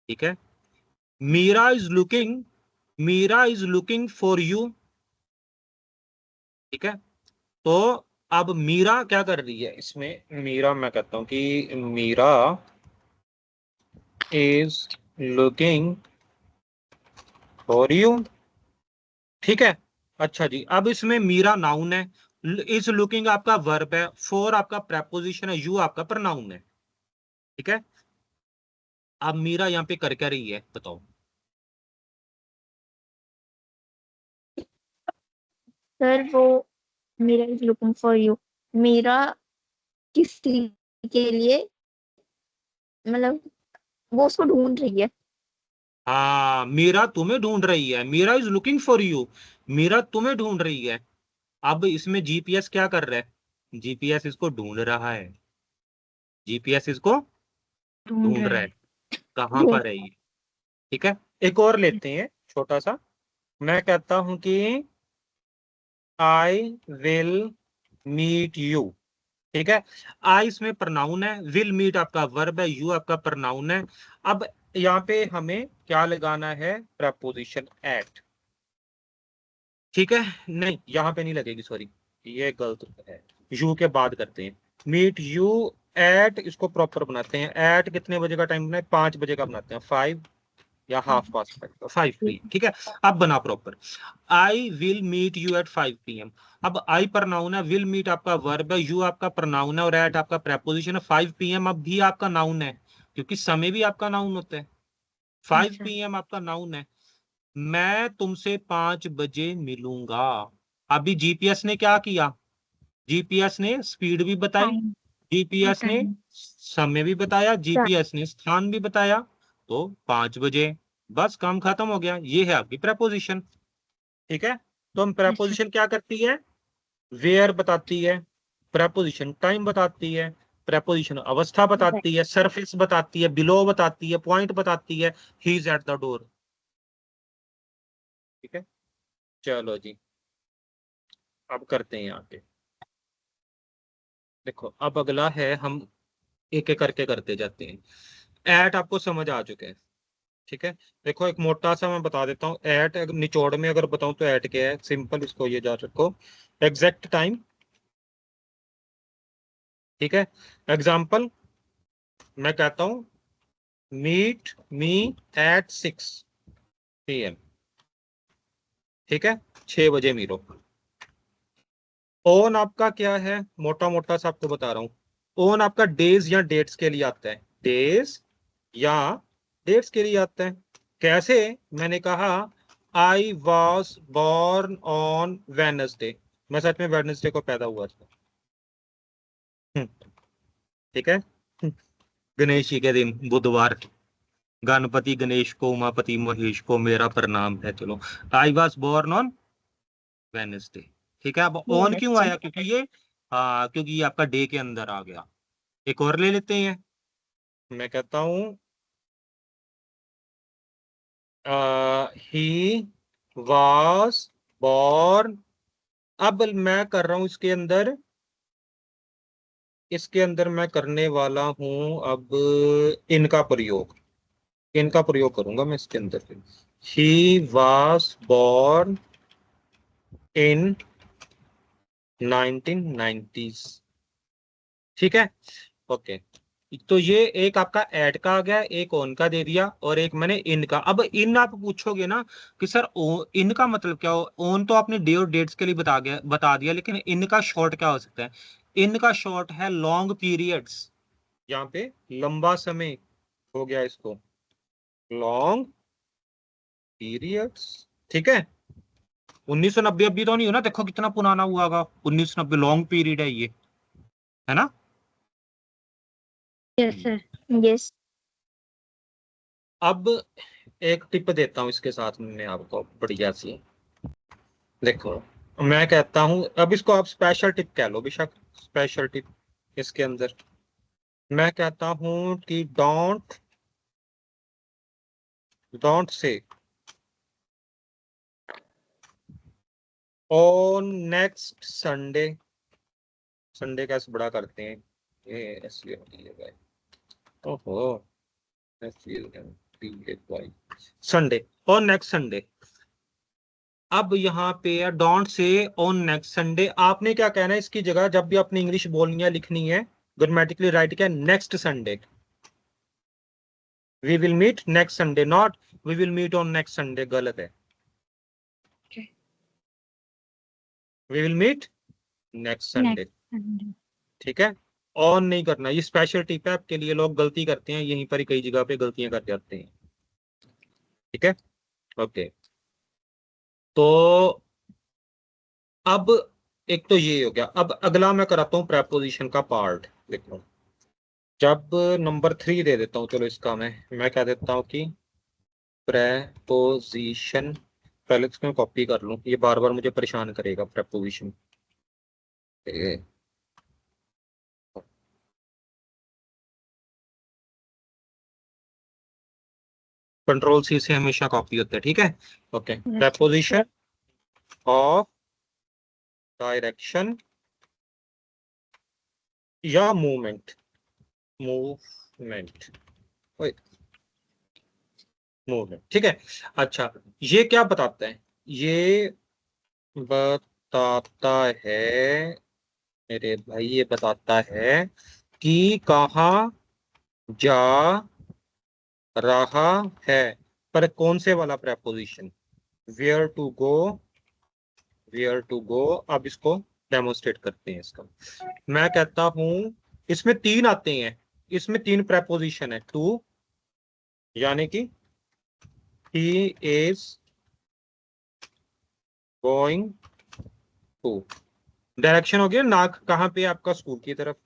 ठीक है, Meera is looking, Meera is looking for you. ठीक है, तो अब मीरा क्या कर रही है इसमें, मीरा मैं कहता हूं कि Meera is looking for you. ठीक है, अच्छा जी, अब इसमें मीरा नाउन है इज लुकिंग आपका वर्ब है, फॉर आपका प्रेपोजिशन है, यू आपका प्रनाउन है। ठीक है, अब मीरा यहाँ पे कर क्या रही है बताओ। सर वो Meera is looking for you, Meera किसी के लिए, मतलब वो उसको ढूंढ रही है। हाँ, मीरा तुम्हें ढूंढ रही है, Meera is looking for you, Meera तुम्हें ढूंढ रही है। अब इसमें जीपीएस क्या कर रहा है, जीपीएस इसको ढूंढ रहा है, जीपीएस इसको ढूंढ ढूंढ रहा रहा है। है कहाँ ढूंढ पर है ये। ठीक है, एक और लेते हैं छोटा सा। मैं कहता हूं कि आई विल मीट यू। ठीक है, आई इसमें प्रनाउन है, विल मीट आपका वर्ब है, यू आपका प्रनाउन है। अब यहाँ पे हमें क्या लगाना है, प्रपोजिशन एट। ठीक है, नहीं यहाँ पे नहीं लगेगी, सॉरी ये गलत है, यू के बाद करते हैं। मीट यू एट, इसको प्रॉपर बनाते हैं, एट कितने बजे का टाइम बनाए, 5 बजे का बनाते हैं, 5 या हाफ पास्ट 5 PM। ठीक है, अब बना proper, I will meet you at 5 PM। अब आई प्रनाउन है, विल मीट आपका वर्ब है, यू आपका प्रनाउन है और एट आपका प्रेपोजिशन है। 5 PM अब भी आपका नाउन है, क्योंकि समय भी आपका नाउन होता है। 5 अच्छा। PM आपका नाउन है। मैं तुमसे 5 बजे मिलूंगा। अभी जीपीएस ने क्या किया, जीपीएस ने स्पीड भी बताई, टाइम। और जीपीएस ने टाइम। समय भी बताया, जीपीएस ने स्थान भी बताया, तो 5 बजे, बस काम खत्म हो गया। ये है आपकी प्रेपोजिशन। ठीक है, तो हम अच्छा। प्रेपोजिशन क्या करती है, वेयर बताती है, प्रेपोजिशन टाइम बताती है, प्रेपोजिशन अवस्था बताती है, सरफेस बताती है, बिलो बताती है, पॉइंट बताती है, he is at the door. ठीक है, चलो जी, अब करते हैं आगे। देखो अब अगला है, हम एक एक करके करते जाते हैं। एट आपको समझ आ चुके हैं। ठीक है, देखो एक मोटा सा मैं बता देता हूँ, एट निचोड़ में अगर बताऊं तो एट क्या है, सिंपल, इसको ये याद रखो, एग्जैक्ट टाइम। ठीक है, एग्जाम्पल मैं कहता हूं, मीट मी एट 6 PM। ठीक है, 6 बजे मिलो। ओन आपका क्या है, मोटा मोटा सा आपको बता रहा हूं, ओन आपका डेज या डेट्स के लिए आता है, डेज या डेट्स के लिए आता है। कैसे, मैंने कहा I was born on Wednesday, मैं सच में वेनसडे को पैदा हुआ था। ठीक है, गणेश जी के दिन बुधवार, गणपति गणेश को, उमापति महेश को मेरा प्रणाम है। चलो, I was born on Wednesday. ठीक है, अब ऑन क्यों आया, क्योंकि ये क्योंकि ये आपका डे के अंदर आ गया। एक और ले लेते हैं, मैं कहता हूं ही वॉज बॉर्न। अब मैं कर रहा हूं इसके अंदर मैं करने वाला हूं अब इनका प्रयोग, इनका प्रयोग करूंगा मैं इसके अंदर। He was born in 1990s। ठीक है, ओके, तो ये एक आपका ऐड का आ गया, एक ऑन का दे दिया और एक मैंने इन का। अब इन आप पूछोगे ना कि सर इन का मतलब क्या हो, ऑन तो आपने डे और डेट्स के लिए बता दिया, लेकिन इन का शॉर्ट क्या हो सकता है, इन का शॉर्ट है लॉन्ग पीरियड्स। यहाँ पे लंबा समय हो गया इसको, लॉन्ग पीरियड्स। ठीक है, 1990 अभी तो नहीं हो ना, देखो कितना पुराना हुआ होगा, 1990 लॉन्ग पीरियड है ये, है ना। Yes sir. यस। अब एक टिप देता हूं इसके साथ में मैं आपको बढ़िया सी। देखो मैं कहता हूं, अब इसको आप स्पेशल टिप कह लो बेशक, स्पेशल टिप इसके अंदर मैं कहता हूं कि don't don't say on next Sunday. Sunday कैसे बड़ा करते हैं, ये ऐसे होती है भाई, ओहो, संडे, ऑन नेक्स्ट संडे। अब यहाँ पे है don't say on next Sunday, आपने क्या कहना है इसकी जगह, जब भी आपने इंग्लिश बोलनी है लिखनी है, ग्रामेटिकली राइट क्या, next Sunday. We will meet next Sunday, not we will meet on next Sunday, गलत है। Okay. We will meet next Sunday, Sunday. ठीक है। ऑन नहीं करना, ये स्पेशल टिप है आपके लिए, लोग गलती करते हैं यहीं पर ही, कई जगह पे गलतियां कर जाते हैं, ठीक है। ओके, तो अब एक तो ये हो गया, अब अगला मैं कराता हूँ प्रेपोजिशन का पार्ट। देखो, जब नंबर 3 दे देता हूँ, चलो इसका मैं कह देता हूँ कि प्रेपोजिशन, पहले इसको मैं कॉपी कर लूँ, ये बार बार मुझे परेशान करेगा प्रेपोजिशन। कंट्रोल सी से हमेशा कॉपी होता है, ठीक है। ओके, प्रेपोजिशन ऑफ डायरेक्शन या मूवमेंट, मूवमेंट, मूवमेंट, ठीक है। अच्छा, ये क्या बताता है? ये बताता है मेरे भाई, ये बताता है कि कहाँ जा रहा है, पर कौन से वाला preposition, where to go, where to go. अब इसको डेमोन्स्ट्रेट करते हैं इसका। मैं कहता हूं इसमें 3 आते हैं, इसमें 3 प्रेपोजिशन है। टू, यानी कि he is going to, direction हो गया ना, कहाँ पे आपका, स्कूल की तरफ,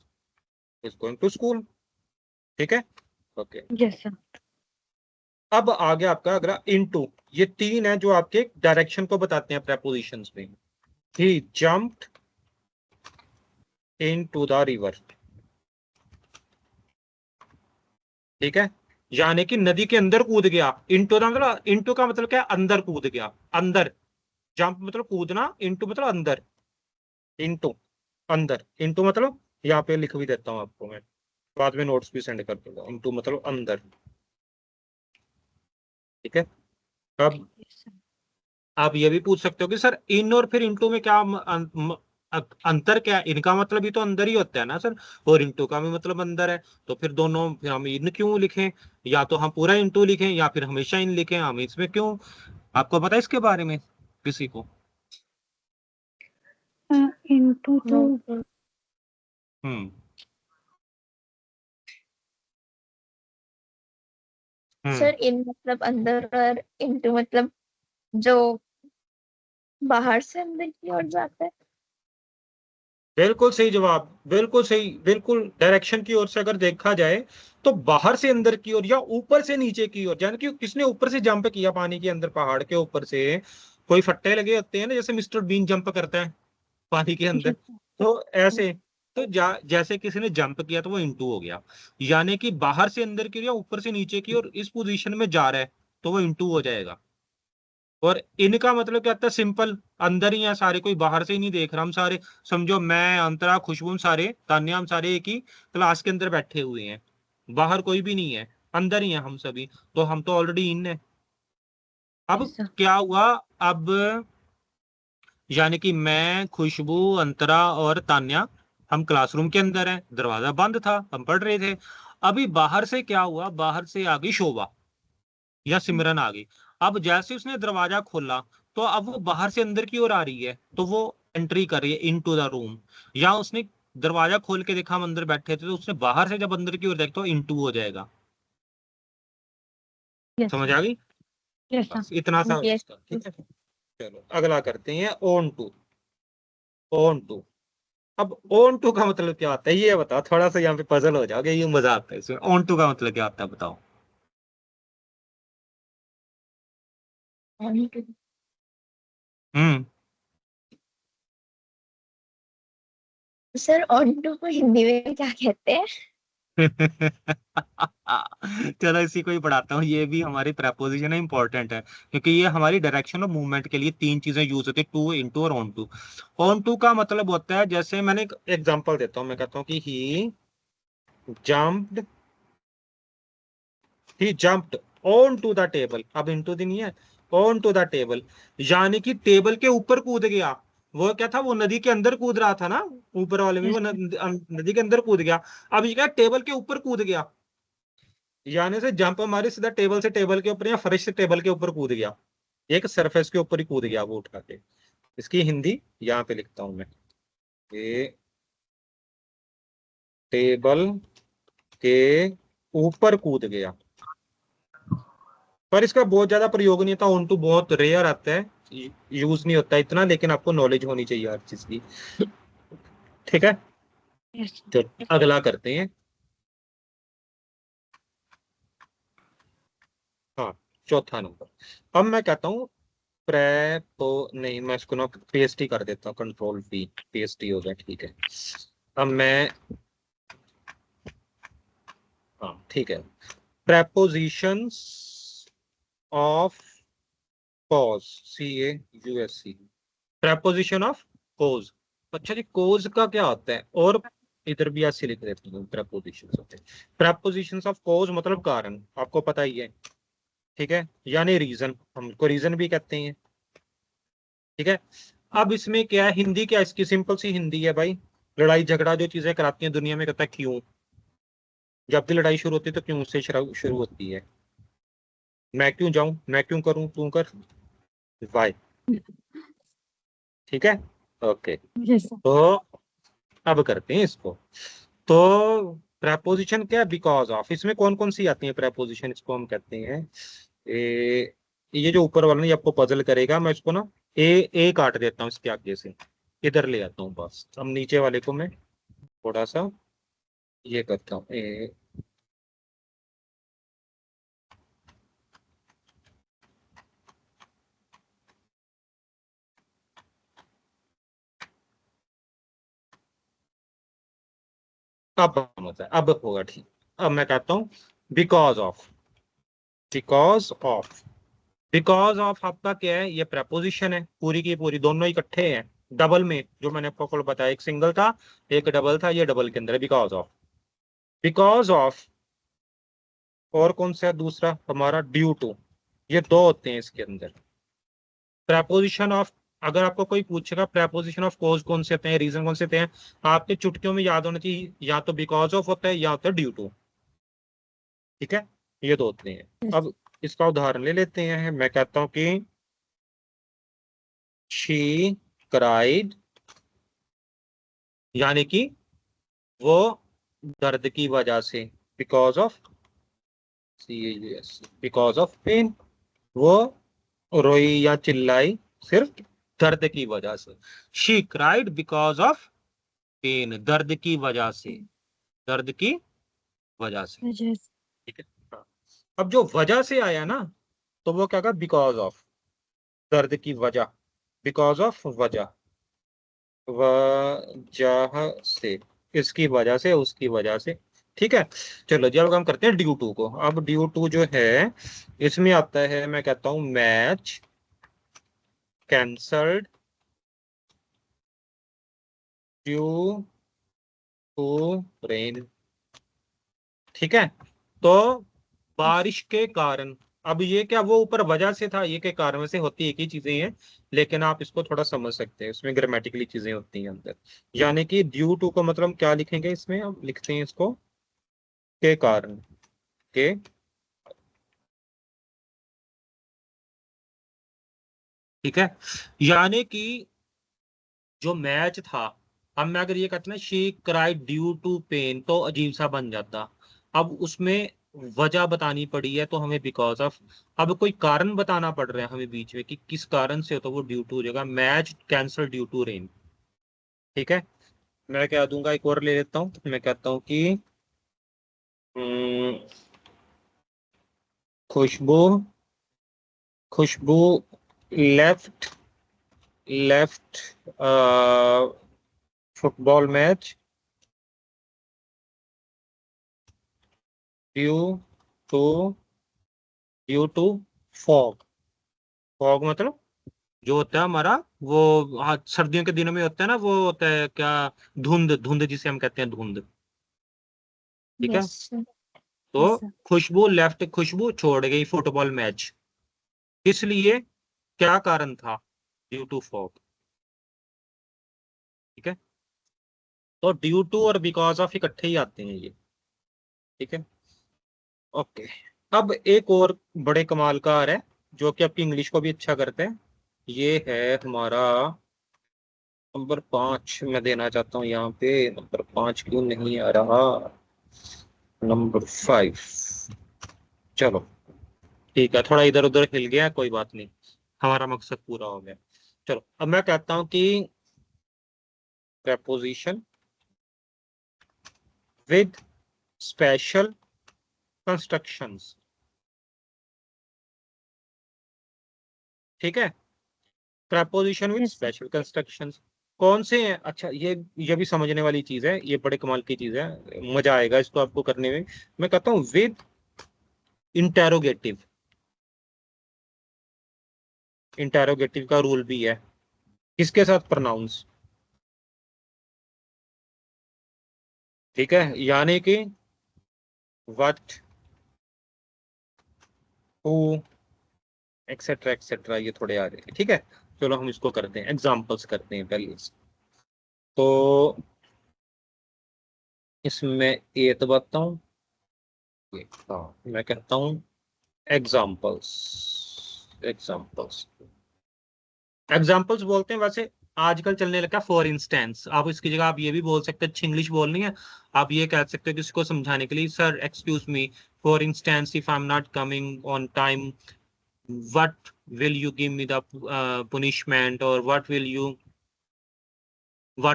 इज गोइंग टू स्कूल, ठीक है। Okay, Yes, sir. अब आ गया आपका अगला इनटू। ये 3 है जो आपके डायरेक्शन को बताते हैं प्रेपोजिशंस में। ही जंप्ड इनटू द रिवर, ठीक है, यानी कि नदी के अंदर कूद गया। इनटू का मतलब, इनटू का मतलब क्या है? अंदर कूद गया, अंदर। जंप मतलब कूदना, इनटू मतलब अंदर, इनटू अंदर, इनटू मतलब यहाँ पे लिख भी देता हूँ आपको मैं, बाद में नोट्स भी सेंड कर दूंगा। इनटू मतलब अंदर, ठीक है। अब Yes, sir. आप ये भी पूछ सकते हो कि सर इन और फिर इनटू में क्या अंतर क्या है? इनका मतलब भी तो अंदर ही होता है ना सर, और इनटू का भी मतलब अंदर है, तो फिर दोनों, फिर हम इन क्यों लिखें? या तो हम पूरा इनटू लिखें या फिर हमेशा इन लिखें, हम इसमें क्यों? आपको पता है इसके बारे में किसी को? Into No. the हम्म हम्म सर इन मतलब अंदर और इनटू मतलब जो बाहर से अंदर की ओर जाता है। बिल्कुल सही जवाब, बिल्कुल सही, बिल्कुल। डायरेक्शन की ओर से अगर देखा जाए तो बाहर से अंदर की ओर या ऊपर से नीचे की ओर, यानी कि किसने ऊपर से जंप किया पानी के अंदर, पहाड़ के ऊपर से कोई फट्टे लगे होते हैं ना, जैसे मिस्टर बीन जंप करता है पानी के अंदर, yes, तो ऐसे, तो जैसे किसी ने जंप किया तो वो इनटू हो गया, यानी कि बाहर से अंदर की ओर या ऊपर से नीचे की ओर इस पोजीशन में जा रहा है तो वो इनटू हो जाएगा। और इनका मतलब क्या होता है? सिंपल, अंदर ही है सारे, कोई बाहर से ही नहीं देख रहा। हम सारे, समझो मैं, अंतरा, खुशबू, हम सारे, तान्या, हम सारे एक ही क्लास के अंदर बैठे हुए हैं, बाहर कोई भी नहीं है, अंदर ही है हम सभी, तो हम तो ऑलरेडी इन है। अब yes, sir. क्या हुआ? अब यानी कि मैं, खुशबू, अंतरा और तान्या, हम क्लासरूम के अंदर हैं, दरवाजा बंद था, हम पढ़ रहे थे। अभी बाहर से क्या हुआ? बाहर से आ गई शोभा या सिमरन आ गई। अब जैसे उसने दरवाजा खोला तो अब वो बाहर से अंदर की ओर आ रही है, तो वो एंट्री कर रही है इनटू द रूम। या उसने दरवाजा खोल के देखा, हम अंदर बैठे थे, तो उसने बाहर से जब अंदर की ओर देखा तो इनटू हो जाएगा। Yes, समझ sir. आ गई? Yes, sir. बस इतना सा यस। इसका, ठीक है। चलो अगला करते हैं, ऑन टू। ऑन टू, अब ऑन टू का मतलब क्या होता है ये बताओ, थोड़ा सा यहाँ पे पजल हो जाओगे, ये मजा आता है इसमें। ऑन टू का मतलब क्या होता है बताओ? हम्म सर ऑन टू को हिंदी में क्या कहते हैं? चलो इसी को ही पढ़ाता हूँ, ये भी हमारी प्रेपोजिशन है, इंपॉर्टेंट है, क्योंकि ये हमारी डायरेक्शन और मूवमेंट के लिए 3 चीजें यूज होती है, टू, इनटू और ऑन टू। ऑन टू का मतलब होता है, जैसे मैंने एक एग्जांपल देता हूँ, मैं कहता हूँ कि jumped he jumped on to the table. अब इनटू दी नहीं है, ऑन टू द टेबल, यानी कि टेबल के ऊपर कूद गया। वो क्या था? वो नदी के अंदर कूद रहा था ना, ऊपर वाले में, Yes, वो sir. नदी के अंदर कूद गया। अब ये क्या? टेबल के ऊपर कूद गया, यानी से जंप मारी सीधा टेबल से टेबल के ऊपर या फर्श से टेबल के ऊपर कूद गया, एक सरफेस के ऊपर ही कूद गया वो उठा के। इसकी हिंदी यहाँ पे लिखता हूं मैं, ये टेबल के ऊपर कूद गया। पर इसका बहुत ज्यादा प्रयोग नहीं था, ऑन टू बहुत रेयर आता है, यूज नहीं होता इतना, लेकिन आपको नॉलेज होनी चाहिए हर चीज की। ठीक है, Yes. तो अगला करते हैं। हाँ, चौथा नंबर। अब मैं कहता हूँ प्रेपो, नहीं मैं इसको ना पेस्ट ही कर देता हूँ, कंट्रोल पी, पेस्ट ही हो गया, ठीक है। अब मैं, हाँ ठीक है, prepositions of cause, CAUSE, preposition of cause। अच्छा जी, cause का क्या होता है, और इधर भी ऐसे लिख देते हैं prepositions होते हैं। prepositions of cause मतलब कारण, आपको पता ही है, ठीक है, यानी रीजन, हमको रीजन भी कहते हैं, ठीक है। अब इसमें क्या है, हिंदी क्या है इसकी, सिंपल सी हिंदी है भाई, लड़ाई झगड़ा जो चीजें कराती हैं दुनिया में, कहता है क्यों, जब भी लड़ाई शुरू होती है तो क्यों से शुरू होती है। मैं क्यों जाऊं, मैं क्यों करूं, तू कर, वाई, ठीक है, ओके। Yes, sir. तो अब करते हैं इसको। तो प्रेपोजिशन क्या है, बिकॉज ऑफ, इसमें कौन कौन सी आती है प्रेपोजिशन, इसको हम कहते हैं ये जो ऊपर वाला नहीं आपको पजल करेगा, मैं इसको ना ए काट देता हूँ इसके आगे से, इधर ले आता हूँ बस। अब नीचे वाले को मैं थोड़ा सा ये करता हूँ, अब समझ आया, अब होगा ठीक। अब मैं कहता हूँ because of, because of, because of आपका क्या है, ये प्रपोजिशन है पूरी की पूरी, दोनों इकट्ठे हैं डबल में, जो मैंने आपको बताया, एक सिंगल था एक डबल था, ये डबल के अंदर है बिकॉज ऑफ, बिकॉज ऑफ। और कौन सा है दूसरा हमारा, ड्यू टू, ये दो होते हैं इसके अंदर। प्रपोजिशन ऑफ, अगर आपको कोई पूछेगा प्रपोजिशन ऑफ कॉज कौन से होते हैं, रीजन कौन से होते हैं, आपके चुटकियों में याद होना चाहिए, या तो बिकॉज ऑफ होता है या होता है ड्यू टू, ठीक है, ये दो होते हैं। Yes. अब इसका उदाहरण ले लेते हैं, मैं कहता हूं कि शी क्राइड, यानी कि वो दर्द की वजह से, because of, because of pain, वो रोई या चिल्लाई सिर्फ दर्द की वजह से। She cried because of pain, दर्द की वजह से, दर्द की वजह से, Yes. ठीक है। हाँ। अब जो वजह से आया ना, तो वो क्या कहा, बिकॉज ऑफ, दर्द की वजह, बिकॉज ऑफ वजह, वजह से, इसकी वजह से, उसकी वजह से, ठीक है। चलो जी, अब हम करते हैं ड्यू टू को। अब ड्यू टू जो है, इसमें आता है, मैं कहता हूं match cancelled due to rain, ठीक है। तो बारिश के कारण, अब ये क्या वो ऊपर वजह से था, ये के कारण से होती एक ही चीजें हैं, लेकिन आप इसको थोड़ा समझ सकते हैं, इसमें ग्रामेटिकली चीजें होती हैं अंदर। यानी कि ड्यू टू को मतलब क्या लिखेंगे इसमें, हम लिखते हैं इसको के कारण, के, ठीक है। यानी कि जो मैच था, अब मैं अगर ये कहता ना she cried due to pain, तो अजीब सा बन जाता। अब उसमें वजह बतानी पड़ी है तो हमें बिकॉज ऑफ, अब कोई कारण बताना पड़ रहा है हमें बीच में कि किस कारण से हो, तो वो ड्यू टू हो जाएगा, match cancel due to rain, ठीक है। मैं क्या दूंगा, एक और ले लेता हूँ, मैं कहता हूँ कि हम्म, Khushboo, Khushboo left, left football match due to, due to fog, fog मतलब जो होता है हमारा वो, हाँ सर्दियों के दिनों में होता है ना, वो होता है क्या, धुंध, धुंध जिसे हम कहते हैं धुंध, ठीक है। Yes, sir. तो Yes, sir. खुशबू लेफ्ट, खुशबू छोड़ गई फुटबॉल मैच, इसलिए क्या कारण था, ड्यू टू फॉग, ठीक है। तो ड्यू टू और बिकॉज ऑफ इकट्ठे ही आते हैं ये, ठीक है, ओके। अब एक और बड़े कमाल का आ रहा है, जो कि आपकी इंग्लिश को भी अच्छा करते हैं, ये है हमारा नंबर 5 मैं देना चाहता हूँ यहाँ पे। नंबर 5 क्यों नहीं आ रहा? नंबर 5। चलो ठीक है, थोड़ा इधर उधर हिल गया, कोई बात नहीं, हमारा मकसद पूरा हो गया। चलो अब मैं कहता हूँ कि preposition with special constructions। ठीक है, preposition with Yes, sir. special constructions कौन से हैं? अच्छा, ये भी समझने वाली चीज है, ये बड़े कमाल की चीज है, मजा आएगा इसको आपको करने में। मैं कहता हूँ विद इंटेरोगेटिव। इंटेरोगेटिव का रूल भी है, किसके साथ? प्रोनाउंस। ठीक है, यानी कि व्हाट, हु, एक्सेट्रा एक्सेट्रा, ये थोड़े आ रहे हैं। ठीक है, चलो हम इसको करते हैं, एग्जांपल्स करते हैं पहले तो। इसमें ये तो बताता हूँ, हाँ मैं कहता हूँ एग्जांपल्स। एग्जांपल्स एग्जांपल्स बोलते हैं वैसे, आजकल चलने लगा फॉर इंस्टेंस। आप इसकी जगह आप ये भी बोल सकते हैं, अच्छी इंग्लिश बोलनी है, आप ये कह सकते हो किसी को समझाने के लिए, sir excuse me, for instance if I am not coming on time, what will you give me the punishment, or what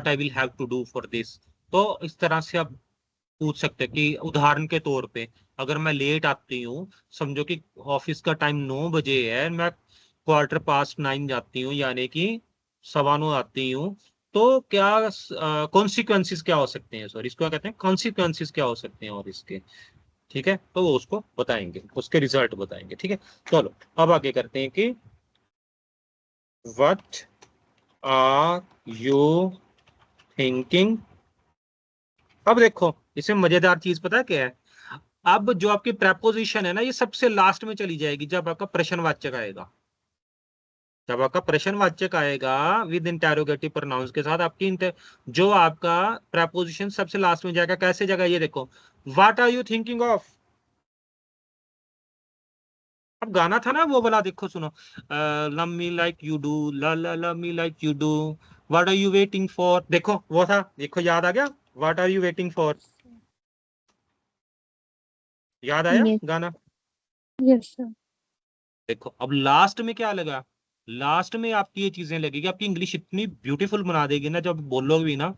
I will have to do for this। तो इस तरह से आप पूछ सकते हैं कि उदाहरण के तौर पे, अगर मैं लेट आती हूँ, समझो कि ऑफिस का टाइम 9 बजे है, मैं 9:15 जाती हूँ, यानी कि 9:15 आती हूँ, तो क्या कॉन्सिक्वेंसेस क्या हो सकते हैं, सॉरी इसको क्या कहते हैं, कॉन्सिक्वेंसेस क्या हो सकते हैं और इसके। ठीक है, तो वो उसको बताएंगे, उसके रिजल्ट बताएंगे। ठीक है, चलो अब आगे करते हैं कि व्हाट आर यू थिंकिंग। अब देखो, इसमें मजेदार चीज पता है क्या है? अब जो आपकी प्रेपोजिशन है ना, ये सबसे लास्ट में चली जाएगी जब आपका प्रश्नवाचक आएगा। जब आपका प्रश्नवाचक आएगा विद इंटेरोगेटिव प्रोनाउंस के साथ, जो आपका प्रेपोजिशन सबसे लास्ट में जाएगा। कैसे जगह, ये देखो, what are you thinking of. अब गाना था ना वो वाला, देखो सुनो, love me like you do, la la love me like you do, what are you waiting for. देखो वो था, देखो याद आ गया, what are you waiting for. याद आया Yes. गाना? Yes, sir. देखो अब लास्ट में क्या लगा, लास्ट में आपकी ये चीजें लगेगी, आपकी इंग्लिश इतनी ब्यूटीफुल बना देगी ना, जब बोलोगे भी ना,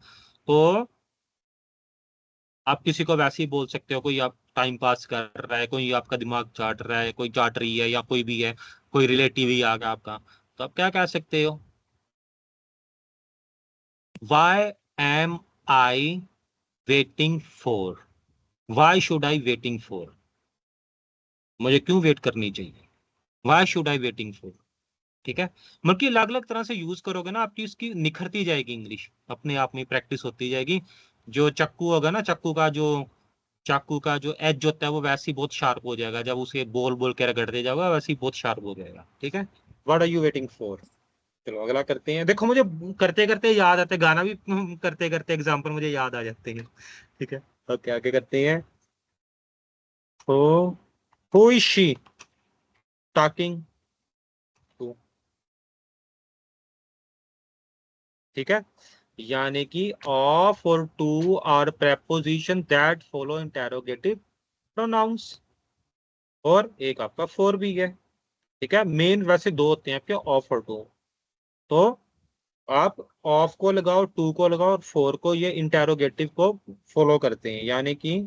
तो आप किसी को वैसे ही बोल सकते हो, कोई आप टाइम पास कर रहा है, कोई आपका दिमाग चाट रहा है, कोई चाट रही है, या कोई भी है, कोई रिलेटिव ही आ गया आपका, तो आप क्या कह सकते हो, why am I waiting for, why should I waiting for, मुझे क्यों वेट करनी चाहिए, why should I waiting for. ठीक है, मतलब कि अलग अलग तरह से यूज करोगे ना, आपकी इसकी निखरती जाएगी इंग्लिश, अपने आप में प्रैक्टिस होती जाएगी। जो चक्कू होगा ना, चाकू का जो एज होता है, वो वैसे ही बहुत शार्प हो जाएगा, जब उसे बोल बोल के रगड़ते जाओगे वैसे ही बहुत शार्प हो जाएगा। ठीक है, what are you waiting for. चलो अगला करते हैं। देखो मुझे करते करते याद आते, गाना भी करते करते एग्जाम्पल मुझे याद आ जाते हैं। ठीक है, ओके आगे करते हैं। हो who is she talking to. ठीक है, यानी कि ऑफ और to are preposition that follow interrogative pronouns, और एक आपका फॉर भी है। ठीक है, मेन वैसे दो होते हैं आपके, ऑफ और टू। तो आप ऑफ को लगाओ, टू को लगाओ, और फोर को, ये इंटेरोगेटिव को फॉलो करते हैं, यानी कि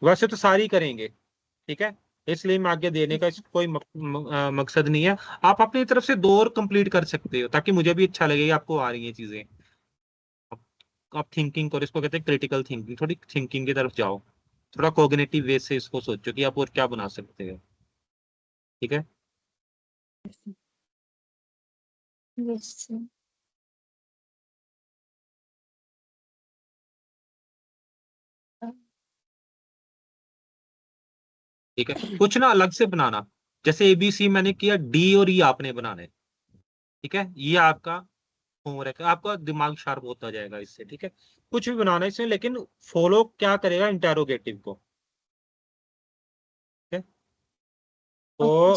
वैसे तो सारी करेंगे। ठीक है, इसलिए मैं आगे देने का इसका कोई मकसद नहीं है। आप अपनी तरफ से दो और कंप्लीट कर सकते हो, ताकि मुझे भी अच्छा लगे कि आपको आ रही है चीजें। आप थिंकिंग करो, इसको कहते हैं क्रिटिकल थिंकिंग, थोड़ी थिंकिंग की तरफ जाओ, थोड़ा कॉग्निटिव वे से इसको सोचो कि आप और क्या बना सकते हो। ठीक है, Yes. ठीक है, कुछ ना अलग से बनाना, जैसे एबीसी मैंने किया, डी और ई आपने बनाने। ठीक है, ये आपका होमवर्क है, आपका दिमाग शार्प होता जाएगा इससे। ठीक है, कुछ भी बनाना है इसमें, लेकिन फॉलो क्या करेगा, इंटेरोगेटिव को। ठीक है, Okay.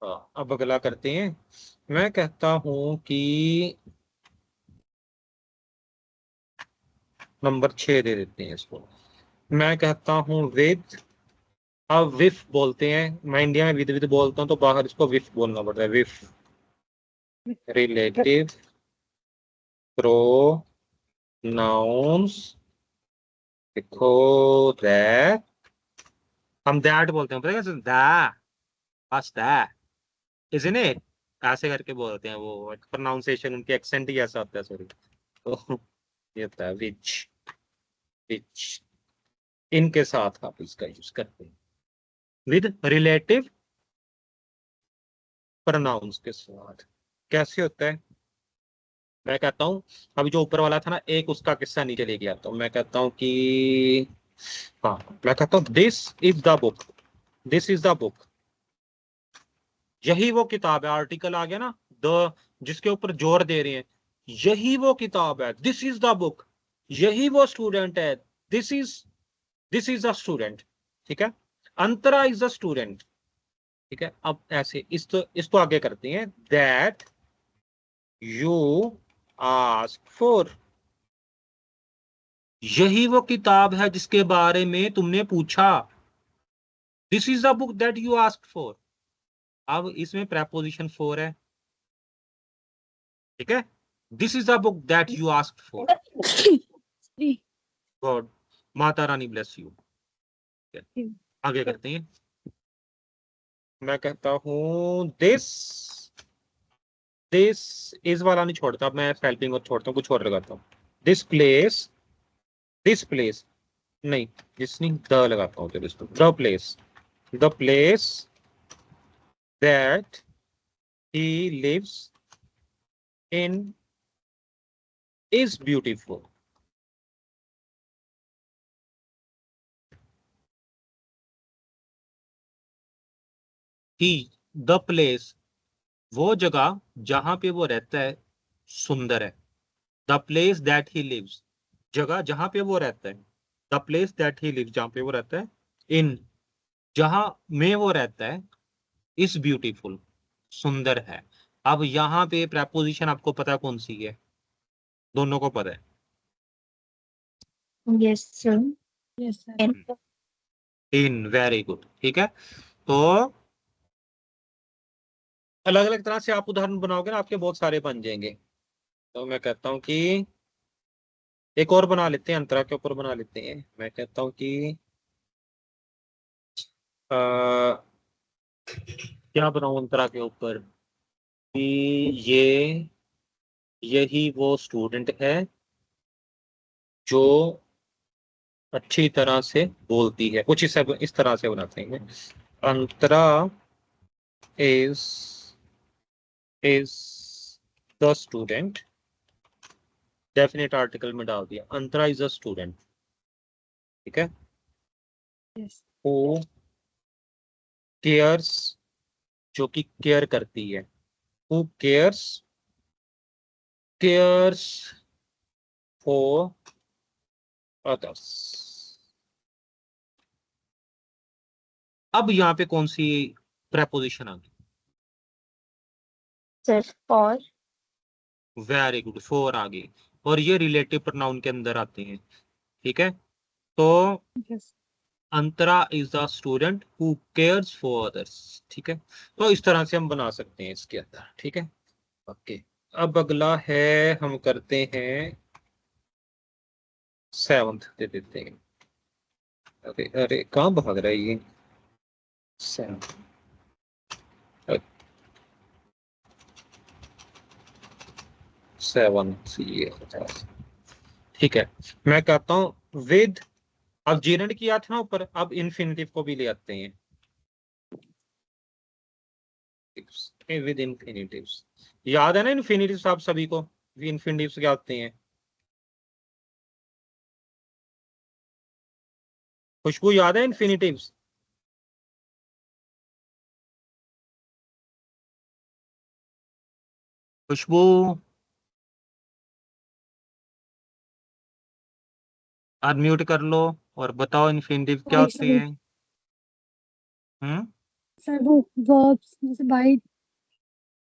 तो अब अगला करते हैं। मैं कहता हूं कि नंबर 6 दे देते हैं इसको। मैं कहता हूँ विद, अब विफ बोलते हैं, मैं इंडिया में विद बोलता हूँ तो बाहर इसको विफ बोलना पड़ता है, विफ रिलेटिव प्रोनाउंस। देखो दैट, हम दैट बोलते हैं, पता है कैसे, दैट, बस दैट, इजंट इट, ऐसे करके बोलते हैं, वो प्रोनाउंसिएशन उनके एक्सेंट ही ऐसा होता है, सॉरी। तो ये होता है विच, विच, इनके साथ आप इसका यूज करते हैं, विद रिलेटिव प्रोनाउंस के साथ। कैसे होता है, मैं कहता हूँ, अभी जो ऊपर वाला था ना, एक उसका किस्सा नीचे ले गया, तो मैं कहता हूँ कि, हाँ, मैं कहता हूँ this is the book, this is the book, यही वो किताब है, आर्टिकल आ गया ना, द, जिसके ऊपर जोर दे रहे हैं, यही वो किताब है, दिस इज द बुक, यही वो स्टूडेंट है, दिस इज द स्टूडेंट, ठीक है, अंतरा इज द स्टूडेंट, ठीक है। अब ऐसे इसको आगे करते हैं, दैट यू आस्क फॉर, यही वो किताब है जिसके बारे में तुमने पूछा, this is the book that you ask for. अब इसमें प्रेपोजिशन फॉर है, ठीक है, this is the book that you ask for, God, Mata Rani bless you. आगे करते हैं, मैं कहता हूं दिस इस वाला नहीं छोड़ता, मैं स्पेलिंग और छोड़ता हूँ, कुछ और लगाता हूँ, दिस प्लेस नहीं, दिस नहीं, द लगाता हूँ, the place that he lives in is beautiful. He, the place, वो जगह जहां पे वो रहता है, सुंदर है। The place that he lives, जगह जहां पे वो रहता है, the place that he lives, जहां पे वो रहता है, इन, जहां में वो रहता है, इज ब्यूटीफुल, सुंदर है। अब यहाँ पे प्रेपोजिशन आपको पता है कौन सी है, दोनों को पता है, Yes, sir. Yes, sir. And in, very good, ठीक है। तो अलग अलग तरह से आप उदाहरण बनाओगे ना, आपके बहुत सारे बन जाएंगे। तो मैं कहता हूँ कि एक और बना लेते हैं, अंतरा के ऊपर बना लेते हैं, मैं कहता हूँ कि क्या बनाऊं अंतरा के ऊपर, कि ये, यही वो स्टूडेंट है जो अच्छी तरह से बोलती है, कुछ इस तरह से बनाते हैं, Antara is is the student, definite article में डाल दिया, अंतरा इज अ स्टूडेंट, ठीक है, Yes. हु केयर्स, जो कि केयर करती है, हु केयर्स फॉर अदर्स। अब यहाँ पे कौन सी प्रेपोजिशन आ गई, sir, for very good, for आ गई, और ये रिलेटिव प्रोनाउन के अंदर आते हैं, ठीक है। तो Yes. Antara is the student who cares for others, ठीक है। तो इस तरह से हम बना सकते हैं इसके अंदर, ठीक है, ओके। अब अगला है, हम करते हैं 7th दे देते हैं, अरे अरे कहाँ भाग रहा है ये, 7th, 7th ये, ठीक है। मैं कहता हूँ विद, अब जीरेंड किया था ना ऊपर, अब इन्फिनिटिव को भी ले आते हैं, विद इन्फिनिटिव्स, याद है ना इन्फिनिटिव्स आप सभी को, इन्फिनिटिव्स क्या होते हैं, खुशबू याद है इन्फिनिटिव्स, खुशबू अनम्यूट कर लो और बताओ इन्फिनिटिव क्या Sorry, होते sorry. हैं। हम्म, सर वो verbs जैसे बाई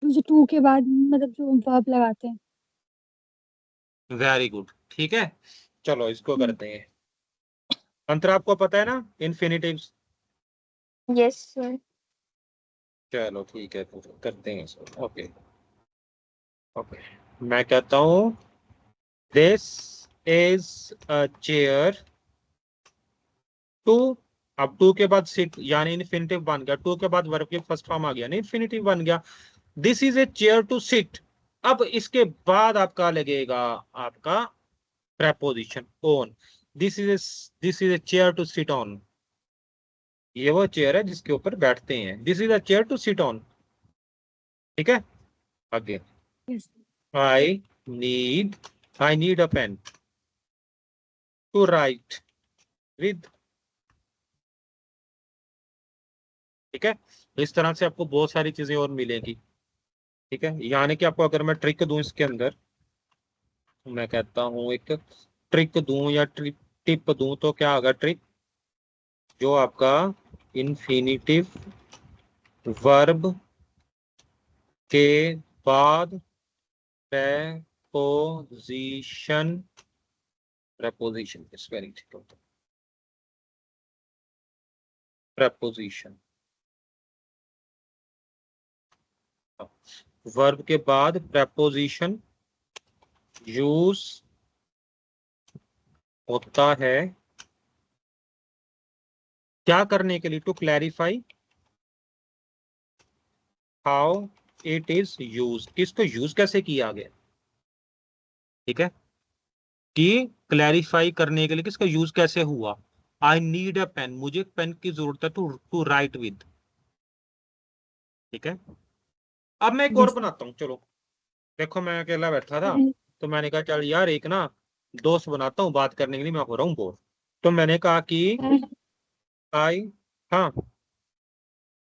जो टू के बाद मतलब जो verb लगाते हैं। वेरी गुड, ठीक है। चलो इसको करते हैं। अंतर आपको पता है ना इन्फिनिटिव्स? Yes sir. चलो ठीक है, तो करते हैं इसको। ओके ओके, मैं कहता हूँ this is a chair to. अब टू के बाद सिट यानी इन्फिनिटिव बन गया, टू के बाद वर्ब की फर्स्ट फॉर्म आ गया ना, इन्फिनिटिव बन गया। This is a chair to sit. अब इसके बाद आपका लगेगा आपका preposition on। This is a chair to sit on. ये वो चेयर है जिसके ऊपर बैठते हैं। This is a chair to sit on. ठीक है, आगे। Yes. I need I need a pen to write with. ठीक है, इस तरह से आपको बहुत सारी चीजें और मिलेंगी। ठीक है, यानी कि आपको अगर मैं ट्रिक दूं इसके अंदर, मैं कहता हूं एक ट्रिक दूं या टिप दूं, तो क्या होगा ट्रिक? जो आपका इन्फिनिटिव वर्ब के बाद preposition is very difficult। preposition verb के बाद preposition यूज होता है क्या करने के लिए? To clarify how it is use. किसको यूज कैसे किया गया? ठीक है, कि क्लैरिफाई करने के लिए किसका यूज कैसे हुआ। आई नीड अ पेन, मुझे पेन की जरूरत है टू टू राइट विद। ठीक है, अब मैं एक और Yes. बनाता हूँ। चलो देखो, मैं अकेला बैठा था And तो मैंने कहा चल यार एक ना दोस्त बनाता हूँ बात करने के लिए, मैं हो रहा हूँ बोर। तो मैंने कहा कि आई, हाँ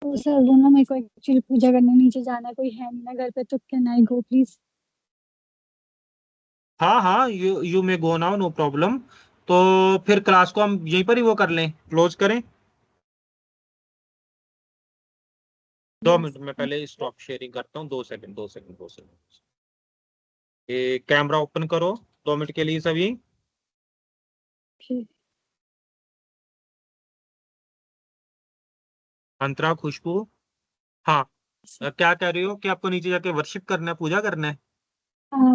तो सर वो ना मेरे को एक्चुअली पूजा करने नीचे जाना है, कोई है नहीं ना घर पे, तो कैन आई गो प्लीज? हाँ हाँ, you may go now, no problem. तो फिर क्लास को हम यहीं पर ही वो कर लें, क्लोज करें। 2 मिनट में पहले स्टॉप शेयरिंग करता हूँ। 2 सेकंड 2 सेकंड 2 सेकंड। ये कैमरा ओपन करो 2 मिनट के लिए सभी। Okay. अंतरा, खुशबू, हाँ क्या कह रही हो कि आपको नीचे जाके वर्शिप करना है, पूजा करना है?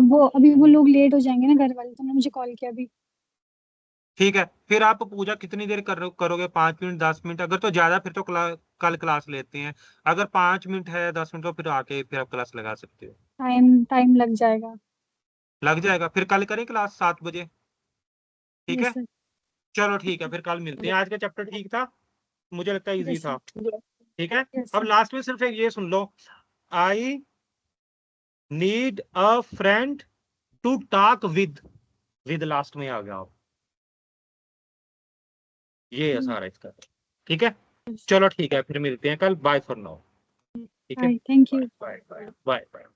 वो अभी वो लोग लेट हो जाएंगे ना घर वाले, तो उन्होंने मुझे कॉल किया अभी। ठीक है, फिर आप पूजा कितनी देर करोगे? 5 मिनट 10 मिनट? अगर तो ज्यादा फिर तो कल क्लास लेते हैं। अगर 5 मिनट है 10 मिनट तो फिर आके फिर आप क्लास लगा सकते हो। टाइम टाइम लग जाएगा। लग जाएगा, फिर कल करें क्लास 7 बजे। ठीक यस है, सर। चलो ठीक है, फिर कल मिलते हैं। आज का चैप्टर ठीक था, मुझे लगता है इजी यस था। सर। ठीक है, यस अब सर। लास्ट में सिर्फ एक ये सुन लो। I need a friend to talk with last में आ गया आप। ये है सारा इसका। ठीक है, चलो ठीक है, फिर मिलते हैं कल। Bye for now. ठीक है, bye, thank bye you. Bye bye bye bye.